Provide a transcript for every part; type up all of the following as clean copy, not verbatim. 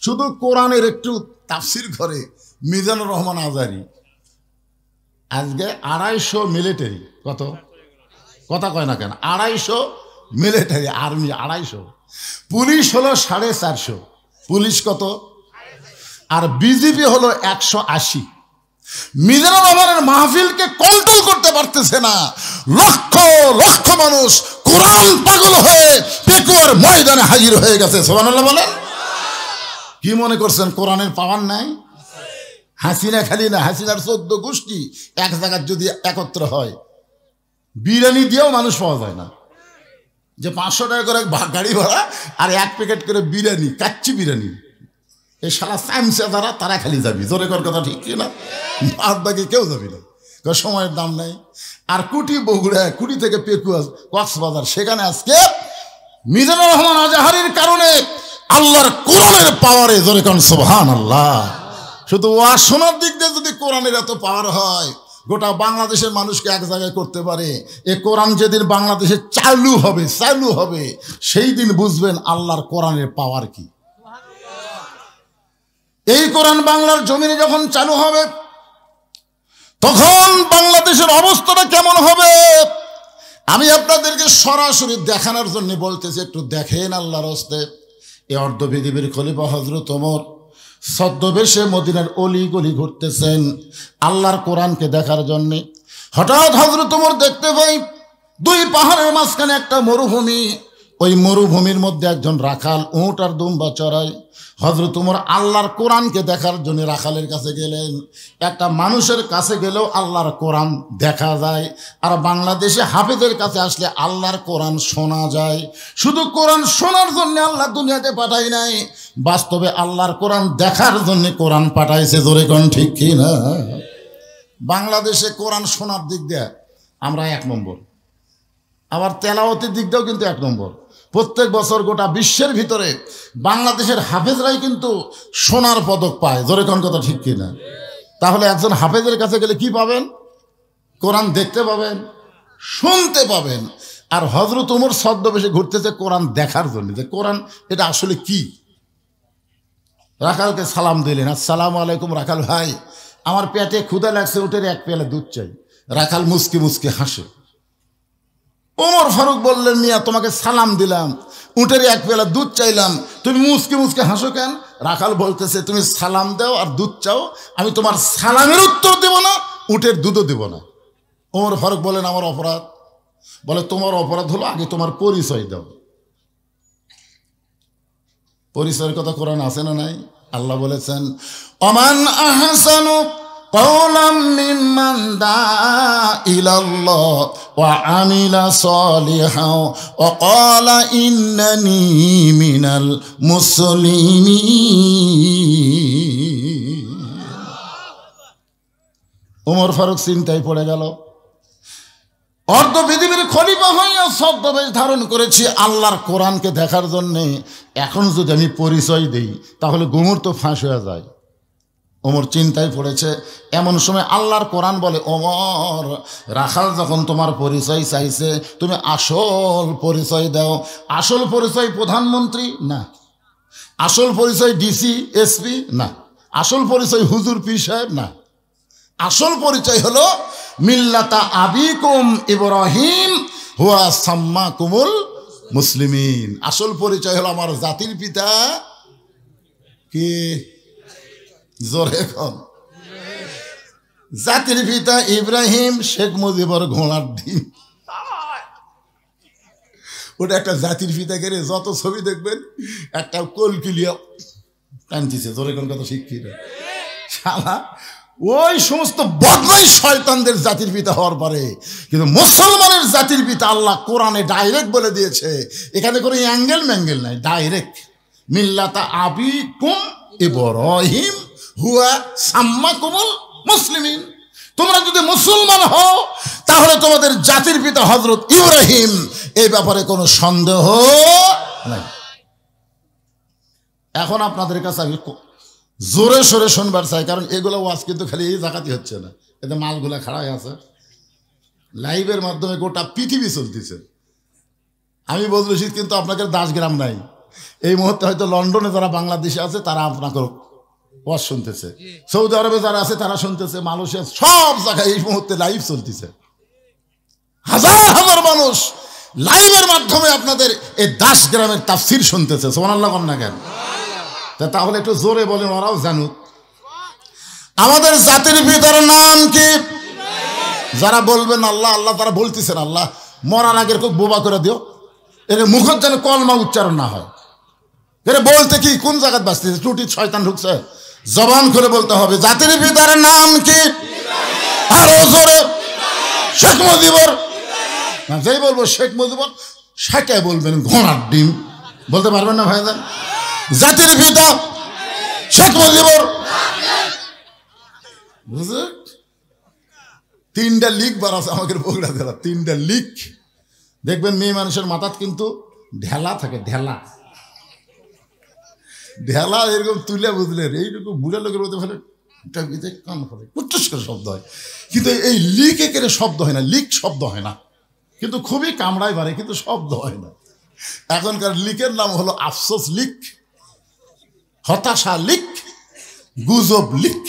শুধু কোরআনের একটু তাফসির করে মিজানুর রহমান আজারি আজকে 250 মিলিটারি, কত কথা কয় না কেন, 250 মিলিটারি আর্মি, 250, পুলিশ হলো 450, পুলিশ কত, আর বিজেপি হলো 180। মিজানুর রহমানের মাহফিলকে কন্ট্রোল করতে পারতেছে না, লক্ষ লক্ষ মানুষ কোরআন পাগল হয়ে পেকুয়ার ময়দানে হাজির হয়ে গেছে। সুবহানাল্লাহ বলেন। কি মনে করছেন কোরআনের পাওয়ার নাই? হাসিনা খালি না, হাসিনার 14 গোষ্ঠী এক জায়গায় যদি একত্র হয়, বিরিয়ানি দিয়েও মানুষ পাওয়া যায় না। যে 500 টাকা করে গাড়ি ভাড়া আর 1 প্যাকেট করে বিরিয়ানি, কাচ্চি বিরিয়ানি, এই শালা চামচা যারা তারা খালি যাবি, জোরে কর কথা ঠিক কিনা? বাদ বাকি কেউ যাবি না, সময়ের দাম নাই। আর কুটি বগুড়া, কুটি থেকে পেকুয়া কক্সবাজার, সেখানে আজকে মিজানুর রহমান আজাহারির কারণে আল্লাহর কোরআনের পাওয়ারে, জোরে কর সুবহানাল্লাহ। শুধু ওয়াজ শোনার দিক দিয়ে যদি কোরআনের এত পাওয়ার হয়, গোটা বাংলাদেশের মানুষকে এক জায়গায় করতে পারে, এ কোরআন যেদিন বাংলাদেশে চালু হবে সেই দিন বুঝবেন আল্লাহর কোরআনের পাওয়ার কি। এই কোরআন বাংলার জমিনে যখন চালু হবে তখন বাংলাদেশের অবস্থাটা কেমন হবে আমি আপনাদেরকে সরাসরি দেখানোর জন্য বলতেছি, একটু দেখেন আল্লাহর হস্তে। এই অর্ধ পৃথিবীর খলিফা হযরত ওমর ছদ্মবেশে মদিনার অলি গলি ঘুরতেছেন আল্লাহর কোরআনকে দেখার জন্য। হঠাৎ হযরত ওমর দেখতে পাই 2 পাহাড়ের মাঝখানে একটা মরুভূমি, ওই মরুভূমির মধ্যে একজন রাখাল উট আর দুম্বা চড়ায়। হযরত ওমর আল্লাহর কোরআনকে দেখার জন্য রাখালের কাছে গেলেন। একটা মানুষের কাছে গেলেও আল্লাহর কোরআন দেখা যায়, আর বাংলাদেশে হাফেজের কাছে আসলে আল্লাহর কোরআন শোনা যায়। শুধু কোরআন শোনার জন্য আল্লাহ দুনিয়াতে পাঠায় নাই, বাস্তবে আল্লাহর কোরআন দেখার জন্য কোরআন পাঠাইছে। জোরে কোন ঠিক কি না? বাংলাদেশে কোরআন শোনার দিক দিয়ে আমরা 1 নম্বর, আবার তেলাওয়াতের দিক দিয়েও কিন্তু 1 নম্বর। প্রত্যেক বছর গোটা বিশ্বের ভিতরে বাংলাদেশের হাফেজরাই কিন্তু সোনার পদক পায়। জোরে কোন কথা ঠিক কিনা? তাহলে একজন হাফেজের কাছে গেলে কি পাবেন? কোরআন দেখতে পাবেন, শুনতে পাবেন। আর হযরত ওমর ছদ্মবেশে ঘুরতেছে কোরআন দেখার জন্য, যে কোরআন এটা আসলে কি। রাখালকে সালাম দিলেন, আসসালামু আলাইকুম রাখাল ভাই, আমার পেটে ক্ষুধা লাগছে, উঠে 1 পেয়ালা দুধ চাই। রাখাল মুসকি মুসকি হাসে। ওমর ফারুক বললেন, মিয়া তোমাকে সালাম দিলাম, উটের 1 পেয়ালা দুধ চাইলাম, তুমি মুসকে মুসকে হাসো কেন? রাখাল বলতেছে, তুমি সালাম দাও আর দুধ চাও, আমি তোমার সালামের উত্তর দেব না, উটের দুধও দেব না। ওমর ফারুক বলেন, আমার অপরাধ? বলে, তোমার অপরাধ হলো আগে তোমার পরিচয় দাও। পরিচয়ের কথা কোরআন আছে না নাই? আল্লাহ বলেছেন, ওমান আহসানু قولا ممن دعا إلى الله وعمل صالحا وقال إنني من المسلمين। ওমর ফারুক চিন্তায় পড়ে গেল, অর্ধ পৃথিবীর খলিফা হইয়া ছদ্মবেশ ধারণ করেছি আল্লাহর কোরআনকে দেখার জন্যে, এখন যদি আমি পরিচয় দেই তাহলে গুমর তো ফাঁস হয়ে যায়। ওমর চিন্তায় পড়েছে। এমন সময় আল্লাহর কোরআন বলে, ওমর রাখাল যখন তোমার পরিচয় চাইছে তুমি আসল পরিচয় দাও। আসল পরিচয় প্রধানমন্ত্রী না, আসল পরিচয় ডিসি এসপি না, আসল পরিচয় হুজুর পীর সাহেব না, আসল পরিচয় হলো মিল্লাতা আবিকুম ইব্রাহিম হুয়া সাম্মাকুমুল মুসলিমিন। আসল পরিচয় হলো আমার জাতির পিতা কি? জোরে কম। জাতির পিতা ইব্রাহিম, শেখ মুজিবর ঘোড়ার ডিম। ওটা একটা জাতির পিতা করে যত ছবি দেখবেন একটা কলকিলিয়া টানতেছে। জোরে কোন কথা শিক্ষিত শালা ওই সমস্ত বদমাই শয়তানদের জাতির পিতা হওয়ার পরে, কিন্তু মুসলমানের জাতির পিতা আল্লাহ কোরআনে ডাইরেক্ট বলে দিয়েছে, এখানে কোনো অ্যাঙ্গেল ম্যাঙ্গেল নাই, ডাইরেক্ট মিল্লাতা আবিকুম ইব্রাহিম হুয়া সাম্মাকুমুল মুসলিমিন। তোমরা যদি মুসলমান হও তাহলে তোমাদের জাতির পিতা হযরত ইব্রাহিম, এই ব্যাপারে কোনো সন্দেহ নাই। এখন আপনাদের কাছে আমি জোরে সোরে শুনবার চাই, কারণ এগুলো ওয়াজ কিন্তু খালি এই জায়গাতেই হচ্ছে না, এতে মালগুলা খাড়াই আছে, লাইভের মাধ্যমে গোটা পৃথিবী চলতেছে। আমি বদরুল রশিদ কিন্তু আপনাদের 10 গ্রাম নাই, এই মুহূর্তে হয়তো লন্ডনে যারা বাংলাদেশে আছে তারা আপনাকে ওয়াজ শুনতেছে, সৌদি আরবে যারা আছে তারা শুনতেছে, মালয়েশিয়া, সব জায়গায় এই মুহূর্তে লাইভ চলতেছে। হাজার হাজার মানুষ লাইভের মাধ্যমে আপনাদের এই 10 গ্রামের তাফসীর শুনতেছে। সুবহানাল্লাহ বলেন না কেন? তাহলে একটু জোরে বলেন, ওরাও জানুক। আমাদের জাতির পিতার নাম কি? যারা বলবেন আল্লাহ আল্লাহ, তারা বলতেছেন আল্লাহ, মরার আগের খুব বোবা করে দিও, এর মুখের যেন কলমা উচ্চারণ না হয়। এর বলতে কি কোন জায়গায় বাঁচতেছে, ত্রুটি শয়তান ঢুকছে, জবান করে বলতে হবে। জাতির পিতার নাম কি? আরো জোরে। শেখ মুজিবুর। যেই বলবো শেখ মুজিবুর, শেখে বলবেন ঘোড়ার ডিম, বলতে পারবেন না ভাইজান? জাতির পিতা শেখ মুজিবুর। বুঝলে 3টা লিক বার আছে আমাদের বগুড়া জেলা, 3টা লিক। দেখবেন মেয়ে মানুষের মাথাত কিন্তু ঢেলা থাকে, ঢেলা ঢেলা এরকম তুলে, বুঝলেন? এইরকম বুড়া লোকের মধ্যে ফেলে কান ফলে উচ্চস করে শব্দ হয়, কিন্তু এই লিক একেবারে শব্দ হয় না, লিক শব্দ হয় না, কিন্তু খুবই কামড়ায় বাড়ে, কিন্তু শব্দ হয় না। এখনকার লিকের নাম হলো আফসোস লিক, হতাশা লিক, গুজব লিক।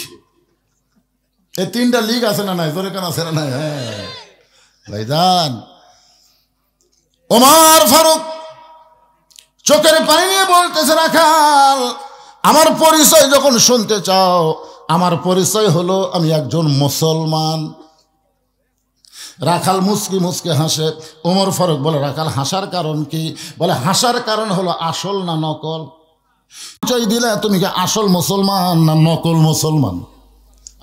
এই 3টা লিক আছে না নাই? জোরে কেন আছে না নাই? হ্যাঁ ভাইজান, ওমর ফারুক চোখের পানি নিয়ে বলতেছে, রাখাল আমার পরিচয় যখন শুনতে চাও, আমার পরিচয় হলো আমি একজন মুসলমান। রাখাল মুসকি মুসকে হাসে। ওমর ফারুক বলে, রাখাল হাসার কারণ কি? বলে, হাসার কারণ হলো আসল না নকল। পরিচয় দিলে তুমি কি আসল মুসলমান না নকল মুসলমান?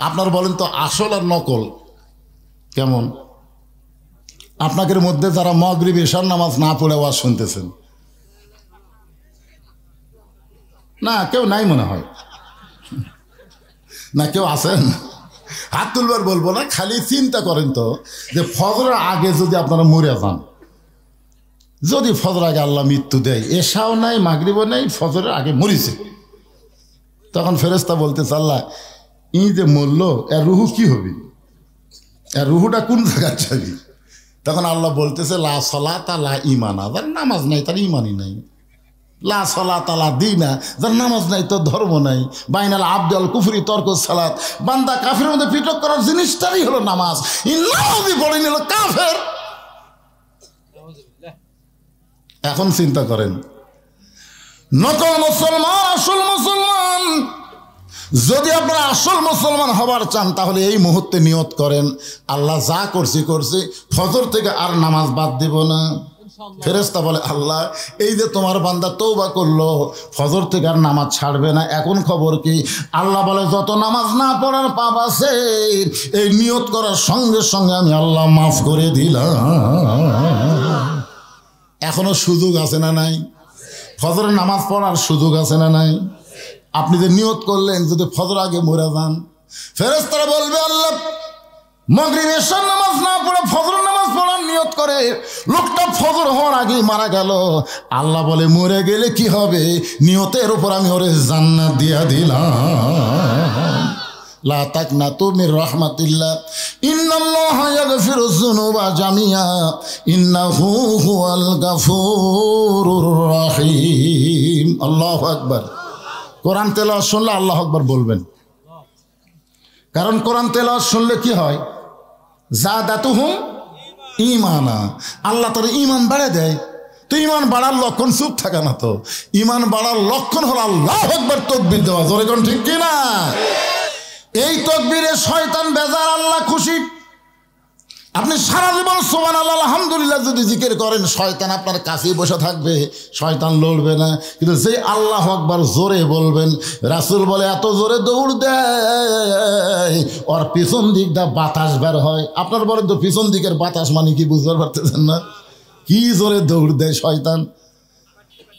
আপনার বলেন তো, আসল আর নকল কেমন? আপনাদের মধ্যে যারা মাগরিব ইশার নামাজ না পড়ে ওয়াজ শুনতেছেন, না কেউ নাই মনে হয়, না কেউ আছেন? হাত তুলবার বলবো না, খালি চিন্তা করেন তো যে ফজরের আগে যদি আপনারা মরে যান, যদি ফজরের আগে আল্লাহ মৃত্যু দেয়, এশাও নাই মাগরিবও নাই, ফজরের আগে মরিছে, তখন ফেরেশতা বলতেছে, আল্লাহ ই যে মরল, এর রুহু কি হবে, এর রুহুটা কোন জায়গায় যাবি? তখন আল্লাহ বলতেছে, লা সলাতা লা ঈমানা, যার নামাজ নাই তার ঈমানই নাই। লা সলাতা লা দীনা, যার নামাজ নাই তোর ধর্ম নাই। বাইনাল আবদুল কুফরি তর্ক সালাত, বান্দা কাফের মধ্যে পৃথক করার জিনিসটাই হলো নামাজ। এই নামাজই পড়ে নিল কাফের। এখন চিন্তা করেন, নকল মুসলমান আসল মুসলমান। যদি আপনারা আসল মুসলমান হবার চান, তাহলে এই মুহূর্তে নিয়ত করেন, আল্লাহ যা করছি করছি, ফজর থেকে আর নামাজ বাদ দিব না। ফেরেশতা বলে, আল্লাহ এই যে তোমার বান্দা তওবা করলো, ফজর থেকে আর নামাজ ছাড়বে না, এখন খবর কি? আল্লাহ বলে, যত নামাজ না পড়ার পাপ আছে, এই নিয়ত করার সঙ্গে সঙ্গে আমি আল্লাহ মাফ করে দিলাম। এখনো সুযোগ আছে না নাই? ফজরের নামাজ পড়ার সুযোগ আছে না নাই? আপনি যে নিয়ত করলেন যদি ফজর আগে মরে যান, ফেরেশতারা বলবে, আল্লাহ মাগরিব এশার নামাজ না পড়ে ফজর নামাজ পড়ার নিয়ত করে লোকটা ফজর হওয়ার আগেই মারা গেল। আল্লাহ বলে, মরে গেলে কি হবে? নিয়তের উপর আমি ওরে জান্নাত দিয়া দিলাম। লা তাকনাতু মির রাহমাতিল্লাহ, ইন্নাল্লাহা ইয়াগফিরুয যুনুবা জামিআ, ইন্নাহু হুয়াল গাফুরুর রহিম। আল্লাহু আকবার। কোরআন তেলাওয়াত শুনলে আল্লাহু আকবার বলবেন, কারণ কোরআন তেলাওয়াত শুনলে কি হয়? যাদাতুহুম ঈমানা, আল্লাহ তার ঈমান বাড়ায় দেয়। তো ঈমান বাড়ার লক্ষণ চুপ থাকা না, তো ঈমান বাড়ার লক্ষণ হলো আল্লাহু আকবার তাকবীর দেওয়া। জোরে কোন ঠিক কি না? এই তাকবীরে শয়তান বেজার, আল্লাহ খুশি। আপনি সারা জীবন সুবহানাল্লাহ আলহামদুলিল্লাহ যদি জিকির করেন, শয়তান আপনার কাছেই বসে থাকবে, শয়তান লড়বে না। কিন্তু যে আল্লাহু আকবার জোরে বলবেন, রাসূল বলে এত জোরে দৌড় দেয় ওর পিছন দিক দা বাতাস বের হয়। আপনার বলেন তো পিছন দিকের বাতাস মানে কি? বুঝতে পারতেছেন না? কি জোরে দৌড় দেয় শয়তান।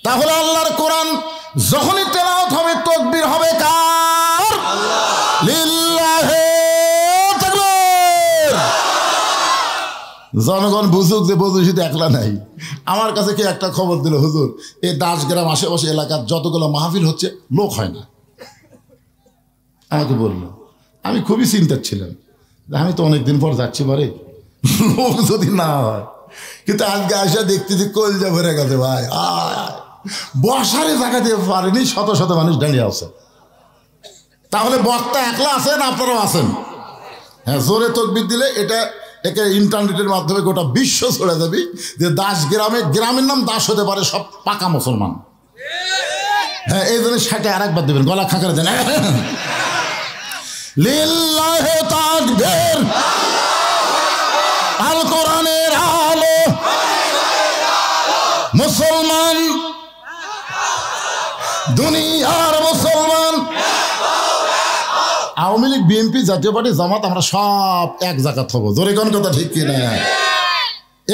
তাহলে আল্লাহর কোরআন যখনই তেলাওয়াত হবে, তাকবীর হবে কার? লিল্লাহি। জনগণ বুঝুক যে বদুশিতে একলা নাই। আমার কাছে কি একটা খবর দিল, হুজুর এই 10 গ্রাম আশেপাশে এলাকার যতগুলো মাহফিল হচ্ছে লোক হয় না। আমাকে বললো, আমি খুবই চিন্তার ছিলাম, আমি তো অনেকদিন পর যাচ্ছি, বারে লোক যদি না হয়। কিন্তু আজকে আসা দেখতেছি কলজা ভরে গেছে ভাই, বসারে জায়গা দিয়ে পারেনি, শত শত মানুষ দাঁড়িয়ে আছে। তাহলে বক্তা একলা আছেন, আপনারাও আছেন। হ্যাঁ, জোরে তকবির দিলে একে ইন্টারনেটের মাধ্যমে গোটা বিশ্ব ছড়ে যাবে যে দাস গ্রামের নাম দাস হতে পারে সব পাকা মুসলমান। হ্যাঁ, এই জন্য সেটা আরেকবার দেবেন, গলা খাঁকারে দেন। লিল্লাহি তাকবীর, আল কোরআনের আলো, মুসলমান দুনিয়ার মুসলমান। আওয়ামী লীগ, বিএনপি, জাতীয় পার্টি, জামাত, আমরা সব এক জায়গা হবো। জোরে কোন কথা ঠিক কিনা?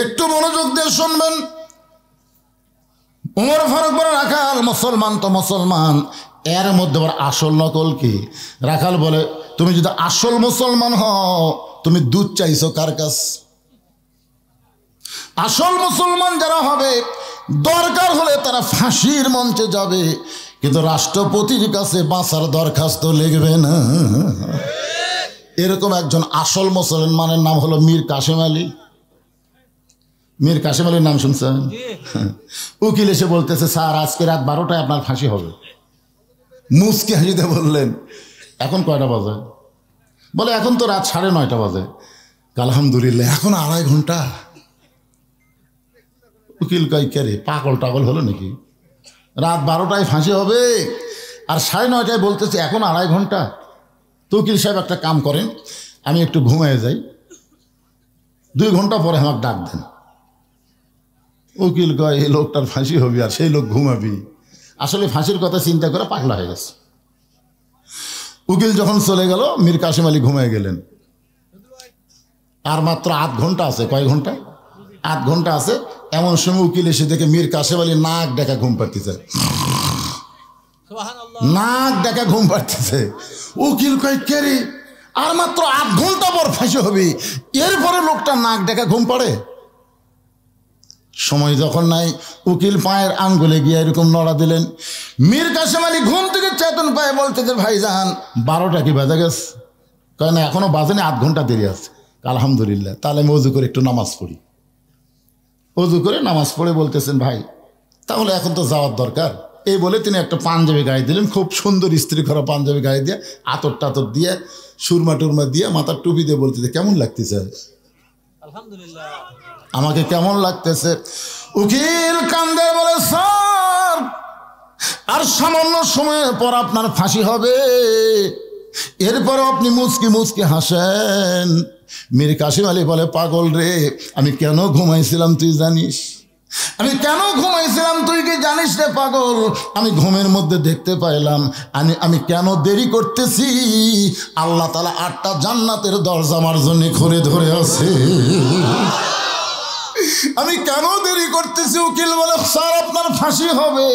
একটু মনোযোগ দিয়ে শুনবেন। ওমর ফারুক বলে, রাখাল মুসলমান তো মুসলমান, এর মধ্যে আবার আসল নকল কি? রাখাল বলে, তুমি যদি আসল মুসলমান হও, তুমি দুধ চাইছো কার কাছ? আসল মুসলমান যারা হবে, দরকার হলে তারা ফাঁসির মঞ্চে যাবে, কিন্তু রাষ্ট্রপতির কাছে বাঁচার দরখাস্ত লিখবে না। এরকম একজন আসল মুসলমানের নাম হলো মীর কাসেম আলী। মীর কাসেম আলীর নাম শুনছেন? উকিল এসে বলতেছে, স্যার আজকে রাত 12টায় আপনার ফাঁসি হবে। মুসকে হাসিতে বললেন, এখন কয়টা বাজে? বলে, এখন তো রাত 9:30 বাজে। আলহামদুলিল্লাহ, এখন 2.5 ঘন্টা। উকিল কয়, কে রে, পাগল টাগল হলো নাকি? রাত 12টায় ফাঁসি হবে আর 9:30টায় বলতেছে এখন 2.5 ঘন্টা। তো উকিল সাহেব একটা কাম করেন, আমি একটু ঘুমিয়ে যাই, 2 ঘন্টা পরে আমাকে ডাক দেন। উকিল কয়, এই লোকটার ফাঁসি হবে আর সেই লোক ঘুমাবি? আসলে ফাঁসির কথা চিন্তা করে পাগলা হয়ে গেছে। উকিল যখন চলে গেল, মীর কাসেম আলী ঘুমিয়ে গেলেন। আর মাত্র 8 ঘন্টা আছে। কয় ঘন্টা? 8 ঘন্টা আছে। এমন সময় উকিল এসে দেখে মীর কাসেম আলী নাক ডাকা ঘুম পাড়তেছে, নাক ডাকা ঘুম পাড়তেছে। উকিল কয়, কে রে, আর মাত্র 8 ঘন্টা পর ফাঁসি হবে, এরপরে লোকটা নাক ডাকা ঘুম পাড়ে? সময় যখন নাই, উকিল পায়ের আঙ্গুলে গিয়ে এরকম নড়া দিলেন। মীর কাসেম আলী ঘুম থেকে চেতন পায়ে বলতেছে, ভাইজান 12টা কি বাজে গেছে? কয় না, এখনো বাজেনি, 8 ঘন্টা দেরি আছে। আলহামদুলিল্লাহ, তাহলে আমি অজু করে একটু নামাজ পড়ি। অজু করে নামাজ পড়ে বলতেছেন, ভাই তাহলে এখন তো যাওয়ার দরকার। এই বলে তিনি একটা পাঞ্জাবি গায়ে দিলেন, খুব সুন্দর ইস্ত্রি করা পাঞ্জাবি গায়ে দিয়ে, আতর টাতর দিয়ে, সুরমা টুরমা দিয়ে, মাথার টুপি দিয়ে বলতেছে, কেমন লাগতেছে? আলহামদুলিল্লাহ, আমাকে কেমন লাগতেছে? উকিল কান্দে বলে, স্যার আর সামান্য সময়ের পর আপনার ফাঁসি হবে, এরপরও আপনি মুচকি মুচকি হাসেন। মীর কাসেম আলী বলে, পাগল রে, আমি কেন ঘুমাইছিলাম তুই জানিস? আমি কেন ঘুমাইছিলাম তুই কি জানিস রে পাগল? আমি ঘুমের মধ্যে দেখতে পাইলাম আমি কেন দেরি করতেছি। আল্লাহ তাআলা 8টা জান্নাতের দরজা আমার জন্য খুলে ধরে আছে। আমি কেন দেরি করতেছি? উকিল বলে, স্যার আপনার ফাঁসি হবে।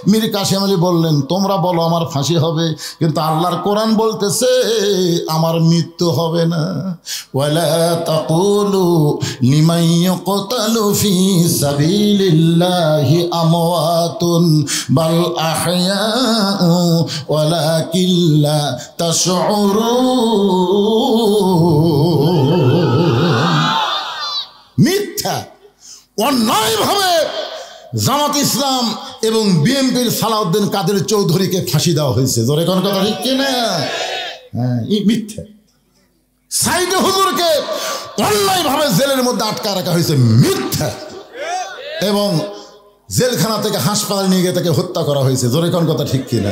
মীর কাসেম আলী বললেন, তোমরা বলো আমার ফাঁসি হবে, কিন্তু আল্লাহর কোরআন বলতেছে আমার মৃত্যু হবে না। ওয়ালা তাকুলু লিমান ইয়াকতালু ফি সাবিলিল্লাহি আমওয়াতুন বাল আহইয়াউ ওয়ালাকিন লা তাশউরুন। মিথ্যা, অন্যায়ভাবে জামাত ইসলাম এবং বিএনপির সালাউদ্দিন কাদের চৌধুরীকে ফাঁসি দেওয়া হয়েছে। জোরে কোন কথা ঠিক কিনা? হ্যাঁ, মিথ্যা। সাইদ হুজুরকে অন্যায়ভাবে জেলের মধ্যে আটকা রাখা হয়েছে, মিথ্যা। এবং জেলখানা থেকে হাসপাতালে নিয়ে গিয়ে তাকে হত্যা করা হয়েছে। জোরে কোন কথা ঠিক কিনা?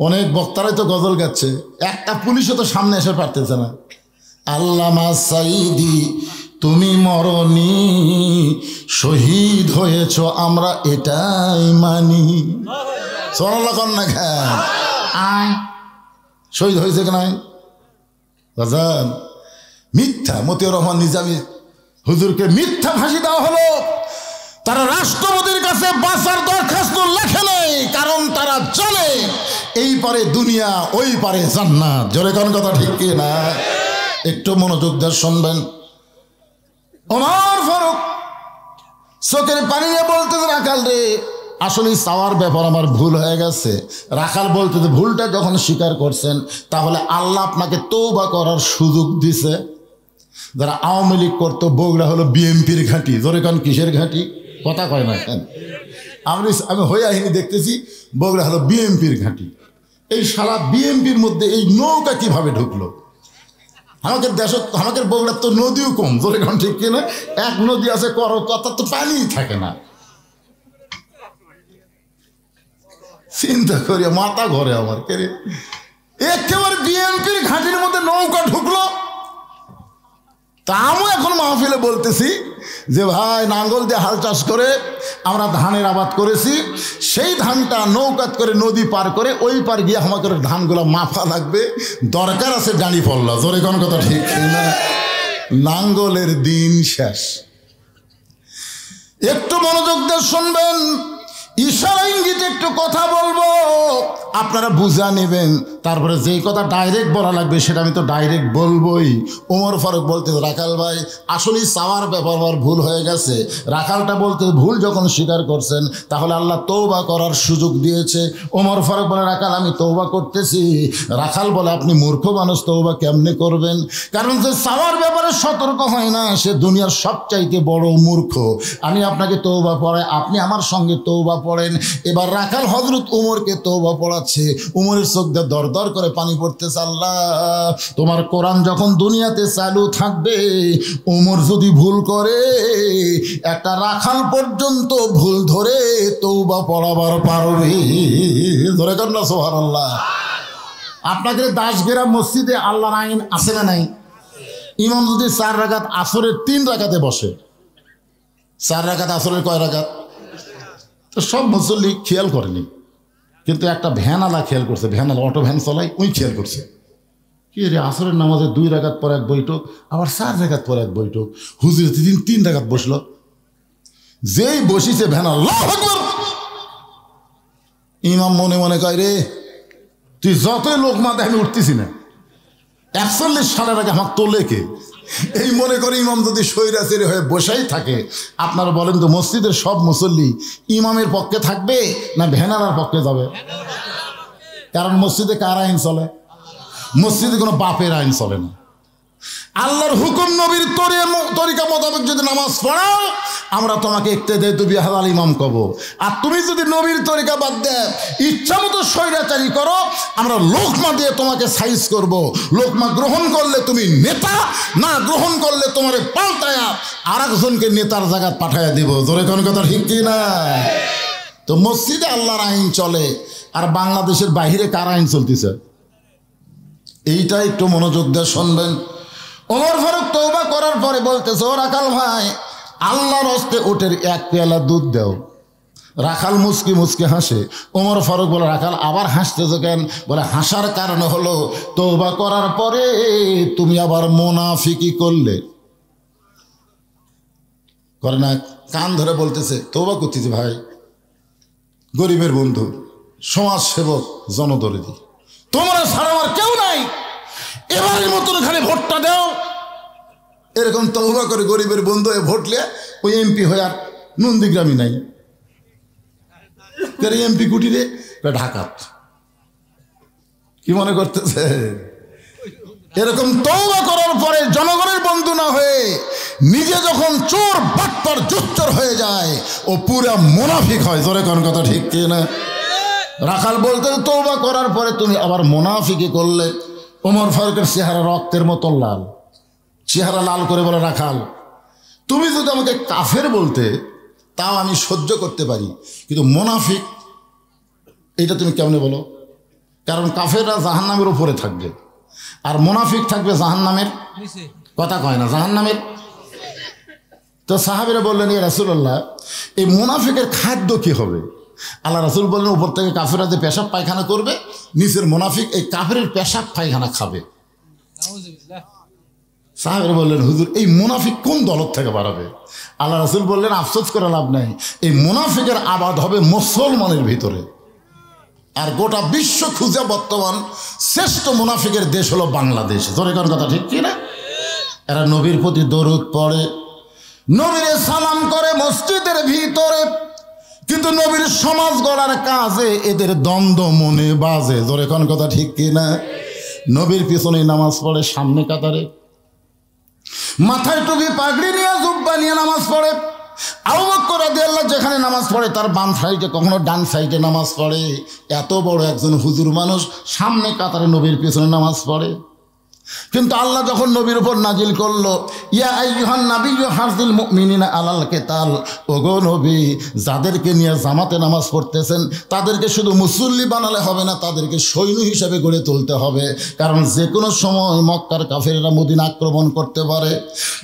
অনেক বক্তারাই তো গজল গাচ্ছে, একটা পুলিশও তো সামনে এসে পারতেছে না। আল্লামা সাইদি তুমি মরনি, শহীদ হয়েছ আমরা এটাই মানি। সোনাল্লাহ কন্যা খান শহীদ হয়েছে কি নাই? বাজান মিথ্যা। মতিউর রহমান নিজামী হুজুরকে মিথ্যা ফাঁসি দেওয়া হলো। তারা রাষ্ট্রপতির কাছে বাঁচার দরখাস্ত লেখে নেই, কারণ তারা জানে এই পারে দুনিয়া, ওই পারে জান্নাত। জোরে কোন কথা ঠিক কি না? একটু মনোযোগ দিয়ে শুনবেন। ওমর ফারুক চোখের পানি নিয়ে বলতেছে, রাখাল রে, আসলে চাওয়ার ব্যাপার আমার ভুল হয়ে গেছে। রাখাল বলতেছে, ভুলটা যখন স্বীকার করছেন, তাহলে আল্লাহ আপনাকে তওবা করার সুযোগ দিছে। যারা আওয়ামী লীগ করতো, বগুড়া হলো বিএনপির ঘাঁটি। জোরে কোন কিসের ঘাঁটি? কথা কয় না কেন? আমি হয়ে আহিনি দেখতেছি বগুড়া হলো বিএমপির ঘাঁটি। এই সারা বিএমপির মধ্যে এই নৌকা কিভাবে ঢুকলো? আমাদের দেশ, আমাদের বগুড়ার তো নদীও কম, জোরে কারণ ঠিক কিনা? এক নদী আছে করতোয়া, তো পানিই থাকে না। চিন্তা করি মাথা ঘরে আমার, কে রে একেবারে বিএমপির ঘাঁটির মধ্যে নৌকা ঢুকলো। তা আমিও এখন মাহফিলে বলতেছি যে ভাই, নাঙ্গল দিয়ে হাল চাষ করে আমরা ধানের আবাদ করেছি, সেই ধানটা নৌকাত করে নদী পার করে ওই পার গিয়ে আমাদের ধানগুলো মাফা লাগবে, দরকার আছে ডাঁড়ি পড়লা। জোরে কোন কথা ঠিক না? নাঙ্গলের দিন শেষ। একটু মনোযোগ দিয়ে শুনবেন, ইশারা ইঙ্গিতে একটু কথা বলবো, আপনারা বুঝা নেবেন। তারপরে যেই কথা ডাইরেক্ট বলা লাগবে সেটা আমি তো ডাইরেক্ট বলবোই। ওমর ফারুক বলতে, রাখাল ভাই আসলেই চাওয়ার ব্যাপার ভুল হয়ে গেছে। রাখালটা বলতে ভুল যখন স্বীকার করছেন, তাহলে আল্লাহ তওবা করার সুযোগ দিয়েছে। ওমর ফারুক বলে, রাখাল আমি তওবা করতেছি। রাখাল বলে, আপনি মূর্খ মানুষ, তওবা কেমনে করবেন? কারণ যে চাওয়ার ব্যাপারে সতর্ক হয় না সে দুনিয়ার সবচাইতে বড় মূর্খ। আমি আপনাকে তওবা পড়াই, আপনি আমার সঙ্গে তওবা পড়েন। এবার রাখাল হযরত উমরকে তওবা পড়াচ্ছে। উমরের চোখ দিয়ে দর দর করে পানি পড়তেছে। আল্লাহ, তোমার কোরআন যখন দুনিয়াতে চালু থাকবে, উমর যদি ভুল করে একটা রাখাল পর্যন্ত ভুল ধরে তওবা পড়াবার পারবে। ধরে কর না সুবহানাল্লাহ। আপনাদের দাসগেরা মসজিদে আল্লাহর আইন আছে না নাই? ইমাম যদি 4 রাকাত আসরের 3 রাকাতে বসে, 4 রাকাত আসরের কয় রাকাত? তো সব মুসল্লি খেয়াল করেনি, কিন্তু একটা ভ্যানালা খেয়াল করছে। ভ্যানালা অটো ভ্যান চলাই, ওই খেয়াল করছে কি রে, আসরের নামাজে 2 রাকাত পর এক বৈঠক, আবার 4 রাকাত পর এক বৈঠক, হুজুর 3 রাকাত বসলো। যেই বসিছে ভ্যানালা, আল্লাহু আকবার। ইমাম মনে মনে কয়, রে তুই যতই লোক মাতে আমি উঠতেছি না, 41 সালের আগে আমার তোলে কে? এই মনে করে ইমাম যদি স্বৈরাচারী হয়ে বসাই থাকে, আপনারা বলেন তো মসজিদের সব মুসল্লি ইমামের পক্ষে থাকবে না ভ্যানালার পক্ষে যাবে? কারণ মসজিদে কার আইন চলে? মসজিদে কোনো বাপের আইন চলে না। আল্লাহর হুকুম নবীর তরিকা মোতাবেক যদি নামাজ পড়াও, আমরা তোমাকে ইক্তেদায়ে বিহাল ইমাম কব। আর তুমি যদি নবীর তরিকা বাদ দেয় ইচ্ছা মতো স্বৈরাচারী করো, আমরা লোকমা দিয়ে তোমাকে সাইজ করব। লোকমা গ্রহণ করলে তুমি নেতা, না গ্রহণ করলে তোমার পাল্টায়া আর একজনকে নেতার জায়গা পাঠাইয়া দিব। জোরে কোন কথা ঠিক কি না? তো মসজিদে আল্লাহর আইন চলে, আর বাংলাদেশের বাহিরে কার আইন চলতেছে? এইটা একটু মনোযোগ দিয়ে শুনবেন। ওমর ফারুক তওবা করার পরে বলতেছে, ও রাখাল ভাই, আল্লাহর হস্তে ওটের 1 পেয়ালা দুধ দাও। রাখাল মুচকি মুচকি হাসে। ওমর ফারুক বলে, রাখাল আবার হাসতেছো কেন? বলে, হাসার কারণ হলো তওবা করার পরে তুমি আবার মুনাফিকি করলে। করে না, কান ধরে বলতেছে, তওবা করতেছি ভাই, গরিবের বন্ধু, সমাজ সেবক, জনদরদি, তোমরা ছাড়া আমার কেউ নাই, এবারের মতন খালি ভোটটা দাও। এরকম তওবা করে গরিবের বন্ধু হয়ে ভোটলে ওই এমপি হয়ে আর নন্দীগ্রামই নাই। এমপি কুটিরে ঢাকাত কি মনে করতেছে? এরকম তওবা করার পরে জনগণের বন্ধু না হয়ে নিজে যখন চোর বাটপার জুচ্চর হয়ে যায়, ও পুরা মুনাফিক হয়। জোরে কোন কথা ঠিক কি না? রাখাল বলতে, তওবা করার পরে তুমি আবার মুনাফিকি করলে। ওমর ফারুকের চেহারা রক্তের মতো লাল, চেহারা লাল করে বলে, রাখাল তুমি যদি আমাকে কাফের বলতে তাও আমি সহ্য করতে পারি, কিন্তু মুনাফিক এটা তুমি কেমনে বলো? কারণ কাফেররা জাহান্নামের উপরে থাকবে, আর মুনাফিক থাকবে জাহান্নামের, কথা কয় না, জাহান্নামের। তো সাহাবীরা বললেন, ইয়া রাসূলুল্লাহ, এই মুনাফিকের খাদ্য কি হবে? আল্লাহ রাসূল বললেন, উপর থেকে কাফেররা যে পেশাব পায়খানা করবে, নিচের মুনাফিক এই কাফেরের পেশাব পায়খানা খাবে। সাহাবীরা বললেন, হুজুর এই মুনাফিক কোন দলত থেকে বাড়াবে? আল্লাহ রাসূল বললেন, আফসোস করে লাভ নাই, এই মুনাফিকের আবাদ হবে মুসলমানের ভিতরে। আর গোটা বিশ্ব খুঁজে বর্তমান শ্রেষ্ঠ মুনাফিকের দেশ হলো বাংলাদেশ। জোরে কোন কথা ঠিক কি না? এরা নবীর প্রতি দরুদ পড়ে, নবীরে সালাম করে মসজিদের ভিতরে, কিন্তু নবীর সমাজ গড়ার কাজে এদের দ্বন্দ্ব মনে বাজে। জোরে কোন কথা ঠিক কি না? নবীর পিছনে নামাজ পড়ে, সামনে কাতারে, মাথায় টুপি পাগড়ি নিয়ে জুব্বা নিয়ে নামাজ পড়ে। আবু বকর রাদিয়াল্লাহু যেখানে নামাজ পড়ে তার বাম সাইডে, কখনো ডান সাইডে নামাজ পড়ে। এত বড় একজন হুজুর মানুষ সামনে কাতারে নবীর পেছনে নামাজ পড়ে। কিন্তু আল্লাহ যখন নবীর উপর নাজিল করলো, ইয়া আইয়ুহান নাবিয়্যু হারজিল মুমিনিনা আলাল কিতাল, ওগো নবী, যাদেরকে নিয়ে জামাতে নামাজ পড়তেছেন তাদেরকে শুধু মুসল্লি বানালে হবে না, তাদেরকে সৈন্য হিসেবে গড়ে তুলতে হবে। কারণ যে কোনো সময় মক্কার কাফেররা মদিনা আক্রমণ করতে পারে।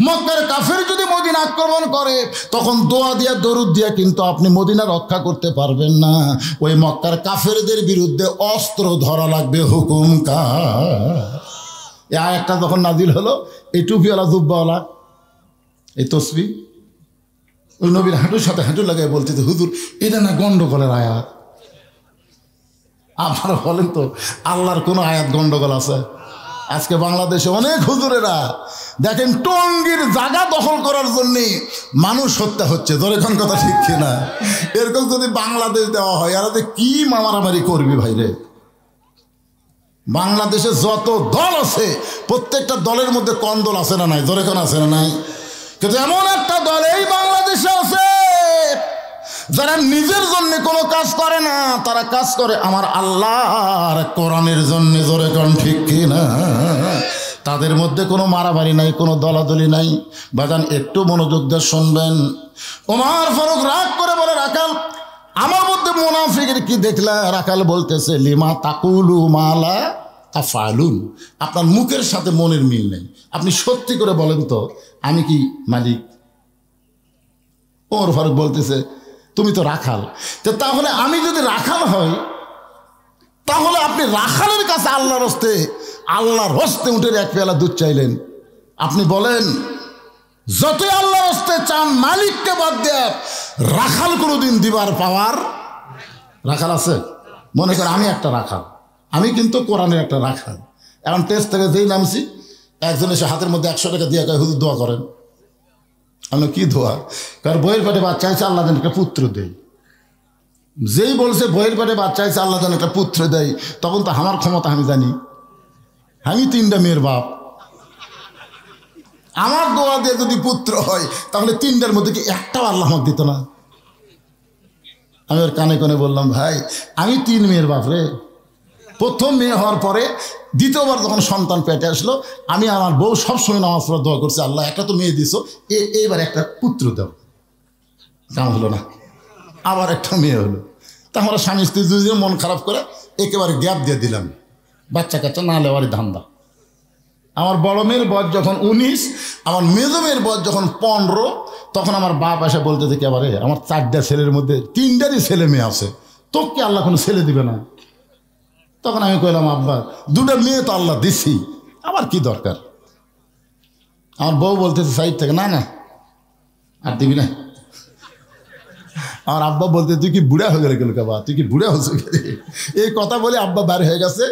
মক্কার কাফের যদি মদিনা আক্রমণ করে তখন দোয়া দিয়া দরুদ দিয়া কিন্তু আপনি মদিনা রক্ষা করতে পারবেন না। ওই মক্কার কাফেরদের বিরুদ্ধে অস্ত্র ধরা লাগবে। হুকুম কার? এই আয়াতটা যখন নাজিল হলো, এই টুপিওয়ালা জুব্বাওয়ালা এই তসবি ওই নবীর হাঁটুর সাথে হাঁটু লাগাই বলতেছে, হুজুর এটা না গন্ডগোলের আয়াত। আপনারা বলেন তো আল্লাহর কোনো আয়াত গন্ডগোল আছে? আজকে বাংলাদেশে অনেক হুজুরেরা দেখেন টঙ্গীর জায়গা দখল করার জন্য মানুষ হত্যা হচ্ছে। ধরে কোন কথা ঠিক কিনা? এরকম যদি বাংলাদেশ দেওয়া হয় আর কি মারামারি করবি ভাই রে। বাংলাদেশে যত দল আছে প্রত্যেকটা দলের মধ্যে কন্দল আছে না নাই? ধরে কোন আছে না নাই? কিন্তু এমন একটা দল এই বাংলাদেশে আছে যারা নিজের জন্য কোনো কাজ করে না, তারা কাজ করে আমার আল্লাহর কোরআনের জন্য। ধরে কোন ঠিক কিনা? তাদের মধ্যে কোনো মারামারি নাই, কোনো দলাদলি নাই। বাজান একটু মনোযোগ দিয়ে শুনবেন। ওমর ফারুক রাগ করে বলে, রাখাল আমার মধ্যে মুনাফিকের কি দেখলা? রাখাল বলতেছে, লিমা তাকুলু মালা তাফালুন, আপনার মুখের সাথে মনের মিল নেই। আপনি সত্যি করে বলেন তো আমি কি মালিক? ওমর ফারুক বলতেছে, তুমি তো রাখাল, তাহলে আমি যদি রাখাল হই তাহলে আপনি রাখালের কাছে আল্লাহর হস্তে উঠে এক পেয়ালা দুধ চাইলেন। আপনি বলেন যতই আল্লাহর হস্তে চান, মালিককে বাদ দিয়ে রাখাল কোনোদিন দিবার পাওয়ার রাখাল আছে? মনে করেন আমি একটা রাখাল, আমি কিন্তু কোরআনের একটা রাখাল। এখন টেস্ট থেকে যেই নামছি একজন এসে হাতের মধ্যে 100 টাকা দিয়ে কয়, হুজুর দোয়া করেন। আমি কি দোয়া? কারণ বইয়ের পেটে বাচ্চা আছে, আল্লাহ যেন একটা পুত্র দেয়। যেই বলছে বইয়ের পেটে বাচ্চা আছে আল্লাহ যেন একটা পুত্র দেয়, তখন তো আমার ক্ষমতা আমি জানি। আমি 3টা মেয়ের বাপ, আমার দোয়া দিয়ে যদি পুত্র হয় তাহলে 3টার মধ্যে কি একটাও আল্লাহ আমাকে দিত না? আমি ওর কানে কানে বললাম, ভাই আমি 3 মেয়ের বাপ রে। প্রথম মেয়ে হওয়ার পরে দ্বিতীয়বার যখন সন্তান পেটে আসলো, আমি আমার বউ সবসময় নামাজ পড়া দোয়া করছে, আল্লাহ একটা তো মেয়ে দিছো, এইবার একটা পুত্র দাও। কাম হলো না, আবার একটা মেয়ে হলো। তা আমরা স্বামী স্ত্রী দুজন মন খারাপ করে একেবারে গ্যাপ দিয়ে দিলাম, বাচ্চা কাচ্চা না লেওয়ারই ধান্দা। আমার বড় মেয়ের বয়স যখন 19, আমার মেজো মেয়ের বয়স যখন 15, তখন আমার বাপ এসে বলতে থেকে, আবার আমার 4টা ছেলের মধ্যে 3টারই ছেলে মেয়ে আছে, তোকে আল্লাহ কোনো ছেলে দিবে না? তখন আমি কইলাম, আব্বা 2টা মেয়ে তো আল্লাহ দিছি, আবার কি দরকার? আমার বউ বলতেছে সাইড থেকে, না না আর দিবি না। আমার আব্বা বলতে, তুই কি বুড়া হয়ে গেলে বাবা, তুই কি বুড়া হচ্ছে? এই কথা বলে আব্বা বার হয়ে গেছে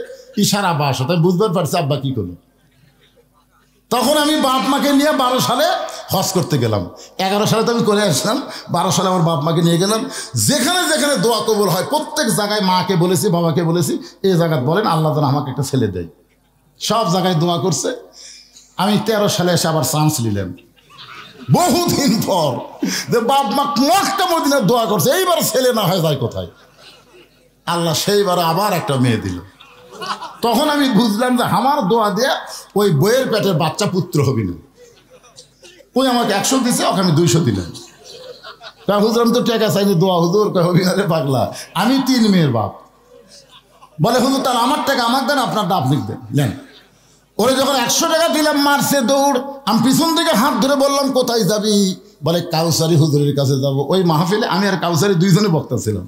ইশারা বাসা, তাই বুঝতে পারছি আব্বা কি করলো। তখন আমি বাপ মাকে নিয়ে 12 সালে হজ করতে গেলাম। 11 সালে তো আমি করে আসলাম, 12 সালে আমার বাপ মাকে নিয়ে গেলাম। যেখানে যেখানে দোয়া কবুল হয় প্রত্যেক জায়গায় মাকে বলেছি, বাবাকে বলেছি, এই জায়গায় বলেন আল্লাহ যেন আমাকে একটা ছেলে দেয়। সব জায়গায় দোয়া করছে। আমি 13 সালে এসে আবার চান্স নিলাম, বহুদিন পর, যে বাপ মা মক্কা মদিনায় দোয়া করছে, এইবার ছেলে না হয়ে যায় কোথায়? আল্লাহ সেইবার আবার একটা মেয়ে দিল। তখন আমি বুঝলাম যে আমার দোয়া দিয়ে ওই বইয়ের পেটের বাচ্চা পুত্র হবি না। ওই আমাকে 100 দিছে, ওকে আমি 200 দিলাম। তা হুজুর আমি তো টাকা চাইনি, দোয়া হুজুর হবি না রে পাগলা, আমি 3 মেয়ের বাপ। বলে হুজুর তাহলে আমার টাকা আমার দেন, আপনারটা আপনি দেন। ওরে যখন 100 টাকা দিলাম, মারছে দৌড়। আমি পিছন থেকে হাত ধরে বললাম, কোথায় যাবি? বলে কাউসারি হুজুরের কাছে যাব। ওই মাহফিলে আমি আর কাউসারি 2জনে বক্তা ছিলাম।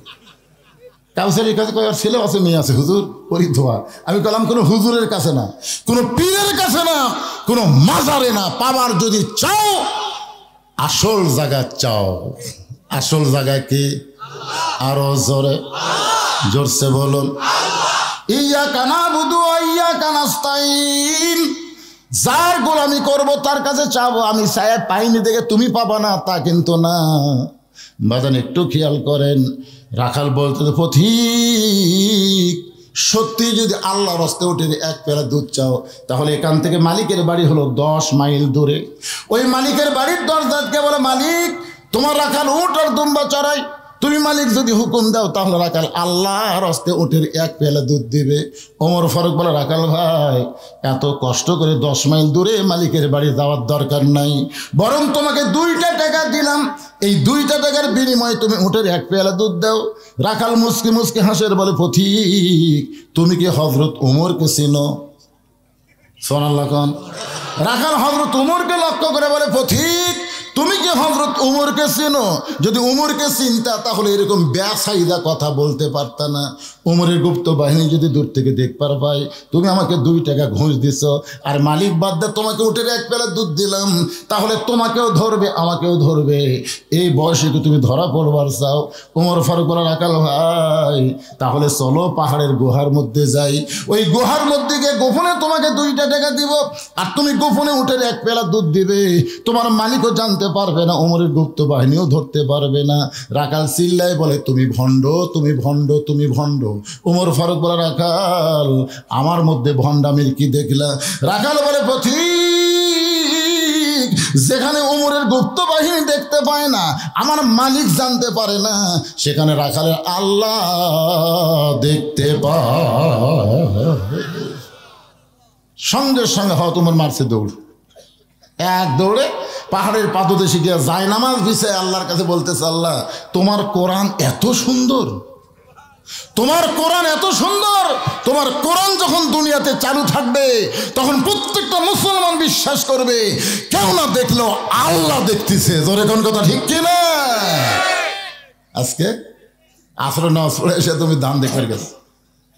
কাউসারির কাছে কয়েক ছেলে আছে, মেয়ে আছে, হুজুর ওই দোয়া। আমি বললাম কোনো হুজুরের কাছে না, কোনো পীরের কাছে না, কোনো মাজারে না, পাবার যদি চাও আসল জায়গা চাও। আসল জায়গা কি? আরো জোরে জোরসে বলুন, ইয়াকা নাবুদু ওয়া ইয়াকা নাস্তাইন। যার গোলামি করব তার কাছে চাবো, আমি চাই পাইনি দেখে তুমি পাবা না তা কিন্তু না। বাজান একটু খেয়াল করেন, রাখাল বলতে পথিক সত্যি যদি আল্লাহর রাস্তায় উঠে 1 পেয়ালা দুধ চাও, তাহলে এখান থেকে মালিকের বাড়ি হলো 10 মাইল দূরে। ওই মালিকের বাড়ির দরজাকে বলে, মালিক তোমার রাখাল উট আর দুম্বা চড়াই, তুমি মালিক যদি হুকুম দাও তাহলে রাখাল আল্লাহর হস্তে উটের এক পেয়ালা দুধ দিবে। ওমর ফারুক বলে, রাখাল ভাই, এত কষ্ট করে 10 মাইল দূরে মালিকের বাড়ি যাওয়ার দরকার নাই, বরং তোমাকে 2টা টাকা দিলাম, এই 2টা টাকার বিনিময়ে তুমি উটের এক পেয়ালা দুধ দাও। রাখাল মুসকে মুসকে হাসের বলে, পথিক, তুমি কি হযরত ওমরকে চিনো? সুবহানাল্লাহ কোন। রাখাল হযরত ওমরকে লক্ষ্য করে বলে, পথিক, তুমি কি হযরত ওমরকে চিনো? যদি ওমরকে চিনতা তাহলে এরকম বেসাইদা কথা বলতে পারতা না। ওমরের গুপ্ত বাহিনী যদি দূর থেকে দেখবার পাই, তুমি আমাকে 2 টাকা ঘুষ দিছ, আর মালিক বাদ দিয়ে তোমাকে উঠে এক পেলা দুধ দিলাম, তাহলে তোমাকেও ধরবে আমাকেও ধরবে। এই বয়সে কি তুমি ধরা পড়বার চাও? ওমর ফারুক বলে, রাখাল ভাই, তাহলে চলো পাহাড়ের গুহার মধ্যে যাই, ওই গুহার মধ্যে গিয়ে গোপনে তোমাকে 2টা টাকা দিব, আর তুমি গোপনে উঠে এক পেলা দুধ দিবে, তোমার মালিকও জানতে পারবে না, ওমরের গুপ্ত বাহিনীও ধরতে পারবে না। রাখাল চিল্লায় বলে, তুমি ভণ্ড, তুমি ভণ্ড, তুমি ভণ্ড। ওমর ফারুক বলে, রাখাল, আমার মধ্যে ভণ্ডামির কি দেখলা? রাখাল বলে, পথিক, যেখানে ওমরের গুপ্ত বাহিনী দেখতে পায় না, আমার মালিক জানতে পারে না, সেখানে রাখালের আল্লাহ দেখতে পায়। সঙ্গে সঙ্গে হয়তো তোমার মারছে দৌড়, এক দৌড়ে পাহাড়ের পাদদেশে গিয়ে জায়নামাজ বিছায় আল্লাহর কাছে বলতেছে, আল্লাহ, তোমার কোরআন এত সুন্দর, তোমার কোরআন এত সুন্দর, তোমার কোরআন যখন দুনিয়াতে চালু থাকবে তখন প্রত্যেকটা মুসলমান বিশ্বাস করবে, কেউ না দেখলেও আল্লাহ দেখতেছে। জোরে কোন কথা ঠিক কিনা? আজকে আসরে নামাজ পড়ে এসে তুমি ধান দেখার গেছে,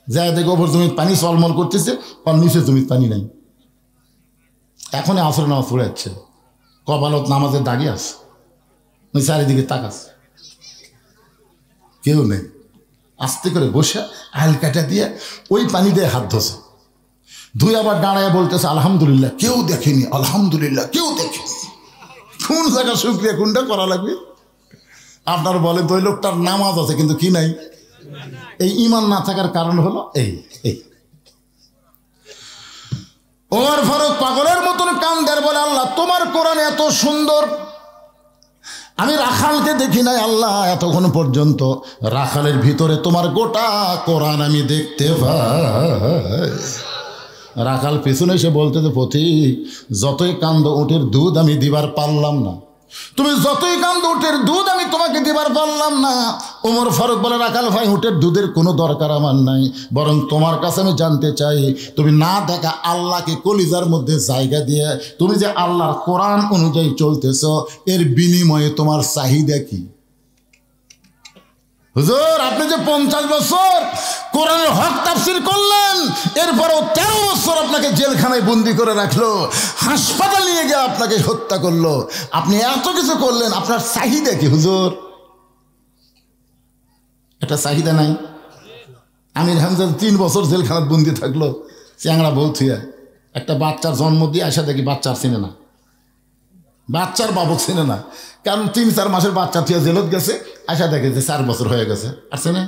যাই দেখো ওপর জমি পানি চলমল করতেছে, আর নিচে জমি পানি নাই। এখনই আসরে নামাজ পড়ে যাচ্ছে, কপালত নামাজের দাঁড়িয়ে আছে, চারিদিকে তাকাস, কেউ নেই। আস্তে করে বসে আইল কাটা দিয়ে ওই পানি দিয়ে হাত ধোছে, ধুয়ে আবার দাঁড়ায় বলতেছে, আলহামদুলিল্লাহ, কেউ দেখেনি, আলহামদুলিল্লাহ, কেউ দেখেনি। কোন জায়গা শুক্রিয়া কোনটা করা লাগবে? আপনার বলে ওই লোকটার নামাজ আছে কিন্তু কি নাই? এই ঈমান না থাকার কারণ হলো এই। ওমর ফারুক পাগলের মতন কান্দের বলে, আল্লাহ, তোমার কোরআন এত সুন্দর, আমি রাখালকে দেখি নাই আল্লাহ, এতক্ষণ পর্যন্ত রাখালের ভিতরে তোমার গোটা কোরআন আমি দেখতে পাই। রাখাল পেছনে এসে বলতেছে, পথিক, যতই কান্দ উটের দুধ আমি দিবার পারলাম না, তুমি যতই কান্দ উটের দুধ আমি তোমাকে দিবার পারলাম না। ওমর ফারুক বলে, রাখাল ভাই, উটের দুধের কোনো দরকার আমার নাই, বরং তোমার কাছে আমি জানতে চাই, তুমি না দেখা আল্লাহকে কলিজার মধ্যে জায়গা দিয়ে তুমি যে আল্লাহর কোরআন অনুযায়ী চলতেছ, এর বিনিময়ে তোমার চাহিদা কি? হুজুর, আপনি যে 50 বছর কোরআনের হক তাফসীর করলেন, এরপরেও 13 বছর আপনাকে জেলখানায় বন্দি করে রাখলো, হাসপাতাল নিয়ে গিয়ে আপনাকে হত্যা করলো, আপনি এত কিছু করলেন, আপনার চাহিদা কি হুজুর? এটা চাহিদা নাই? আমির হামজা 3 বছর জেলখানায় বন্দি থাকলো, চ্যাংড়া বউ থুয়া, একটা বাচ্চার জন্ম দিয়ে আসা দেখি বাচ্চার চিনে না, বাচ্চার বাবক চিনে না, কারণ 3-4 মাসের বাচ্চা থুয়া জেলত গেছে, আসা দেখে যে 4 বছর হয়ে গেছে, আর চিনে।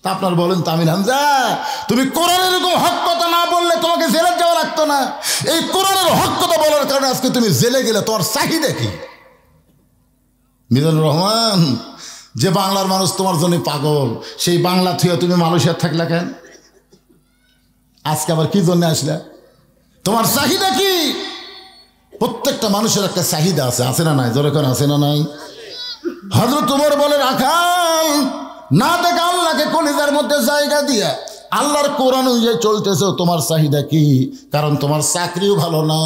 তা আপনার বলেন তো আমির হামজা, তুমি কোরআনের এরকম হক কথা না বললে তোমাকে জেলে যাওয়া লাগতো না, এই কোরআনের হক কথা বলার কারণে আজকে তুমি জেলে গেলে, তোমার চাহিদা কি? মিজানুর রহমান, যে বাংলার মানুষ তোমার জন্য পাগল, সেই বাংলা থুয়া তুমি মালয়েশিয়ার থাকলা কেন? আজকে আবার কি জন্য আসলা? তোমার চাহিদা কি? প্রত্যেকটা মানুষের একটা চাহিদা আছে, আছে না নাই? জোরে কোন আছে না নাই? হযরত ওমর বলে, রাখাল, না দেখা আল্লাহকে কলিজার মধ্যে জায়গা দিয়া আল্লাহর কোরআন অনুযায়ী চলতেছো, তোমার চাহিদা কি? কারণ তোমার চাকরিও ভালো না,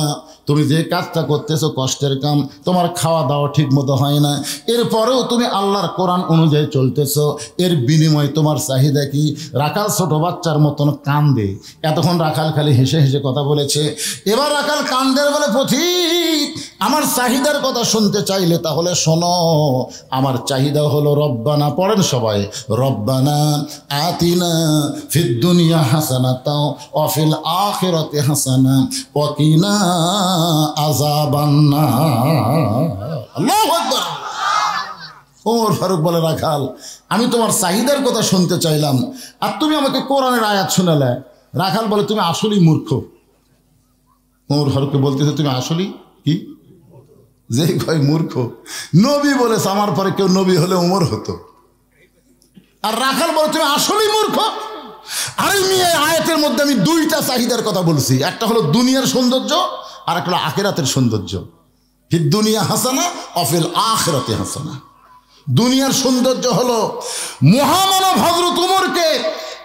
তুমি যে কাজটা করতেছো কষ্টের কাম, তোমার খাওয়া দাওয়া ঠিক মতো হয় না, এরপরেও তুমি আল্লাহর কোরআন অনুযায়ী চলতেছো, এর বিনিময়ে তোমার চাহিদা কি? রাখাল ছোট বাচ্চার মতন কান্দে। এতক্ষণ রাখাল খালি হেসে হেসে কথা বলেছে, এবার রাখাল কান্দের বলে, পথিক, আমার চাহিদার কথা শুনতে চাইলে তাহলে শোনো, আমার চাহিদা হলো রব্বানা, পড়েন সবাই, রব্বানা আতিনা ফিদ দুনিয়া হাসানাতাও ওয়া ফিল আখিরাতি হাসানা ওয়া কিনা আযাবান্নার। আল্লাহু আকবার। ওমর ফারুক বলে, রাখাল, আমি তোমার চাহিদার কথা শুনতে চাইলাম, আর তুমি আমাকে কোরআনের আয়াত শোনালে। রাখাল বলে, তুমি আসলেই মূর্খ। ওমর ফারুককে বলতেছে, তুমি আসলেই কি যে কয় মূর্খ, নবী বলেছে আমার পরে কেউ নবী হলে ওমর হতো। আর রাখাল বলে তুমি আসলেই মূর্খ। আর এই আয়াতের মধ্যে আমি দুইটা চাহিদার কথা বলছি, একটা হলো দুনিয়ার সৌন্দর্য আর একটা হলো আখিরাতের সৌন্দর্য। ফিদ দুনিয়া হাসানা অফিল আখিরাতে হাসানা। দুনিয়ার সৌন্দর্য হলো মহামানব হযরত উমরকে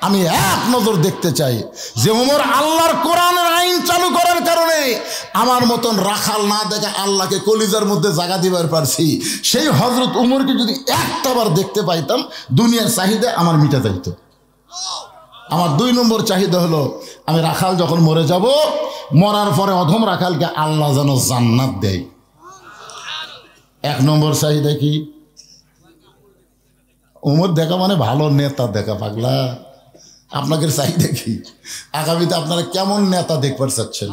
আমি এক নজর দেখতে চাই, যে উমর আল্লাহর কোরআনের আইন চালু করার কারণে আমার মতন রাখাল না দেখে আল্লাহকে কলিজার মধ্যে জায়গা দিবার পারছি। সেই হযরত উমরকে যদি একটাবার দেখতে পাইতাম, দুনিয়ার চাহিদা আমার মিটা যাইত। আমার 2 নম্বর চাহিদা হলো আমি রাখাল যখন মরে যাব, মরার পরে অধম রাখালকে আল্লাহ যেন জান্নাত দেয়। 1 নম্বর চাহিদা কি? উমর দেখা মানে ভালো নেতা দেখা। পাগলা, আপনাদের চাহিদা কি? আগামীতে আপনারা কেমন নেতা দেখবার চাচ্ছেন?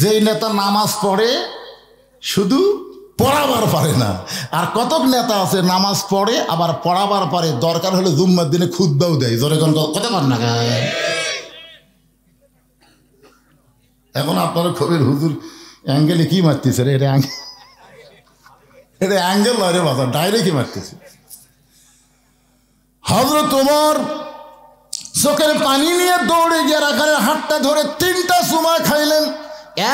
যেই নেতা নামাজ পড়ে শুধু পড়াবার পারে না, আর কতক নেতা আছে নামাজ পড়ে আবার পড়াবার পারে, দরকার হলে জুম্মার দিনে খুতবাও দেয়। জোরে কোন কথা কর না। এখন আপনারা খবর হুজুর অ্যাঙ্গেলে কি মারতেছে রে? এটা অ্যাঙ্গেল নয় রে বাবা, ডাইরেক্টই মারতেছে। হযরত ওমর চোখের পানি নিয়ে দৌড়ে গিয়ে রাখালের হাতটা ধরে 3টা চুমা খাইলেন।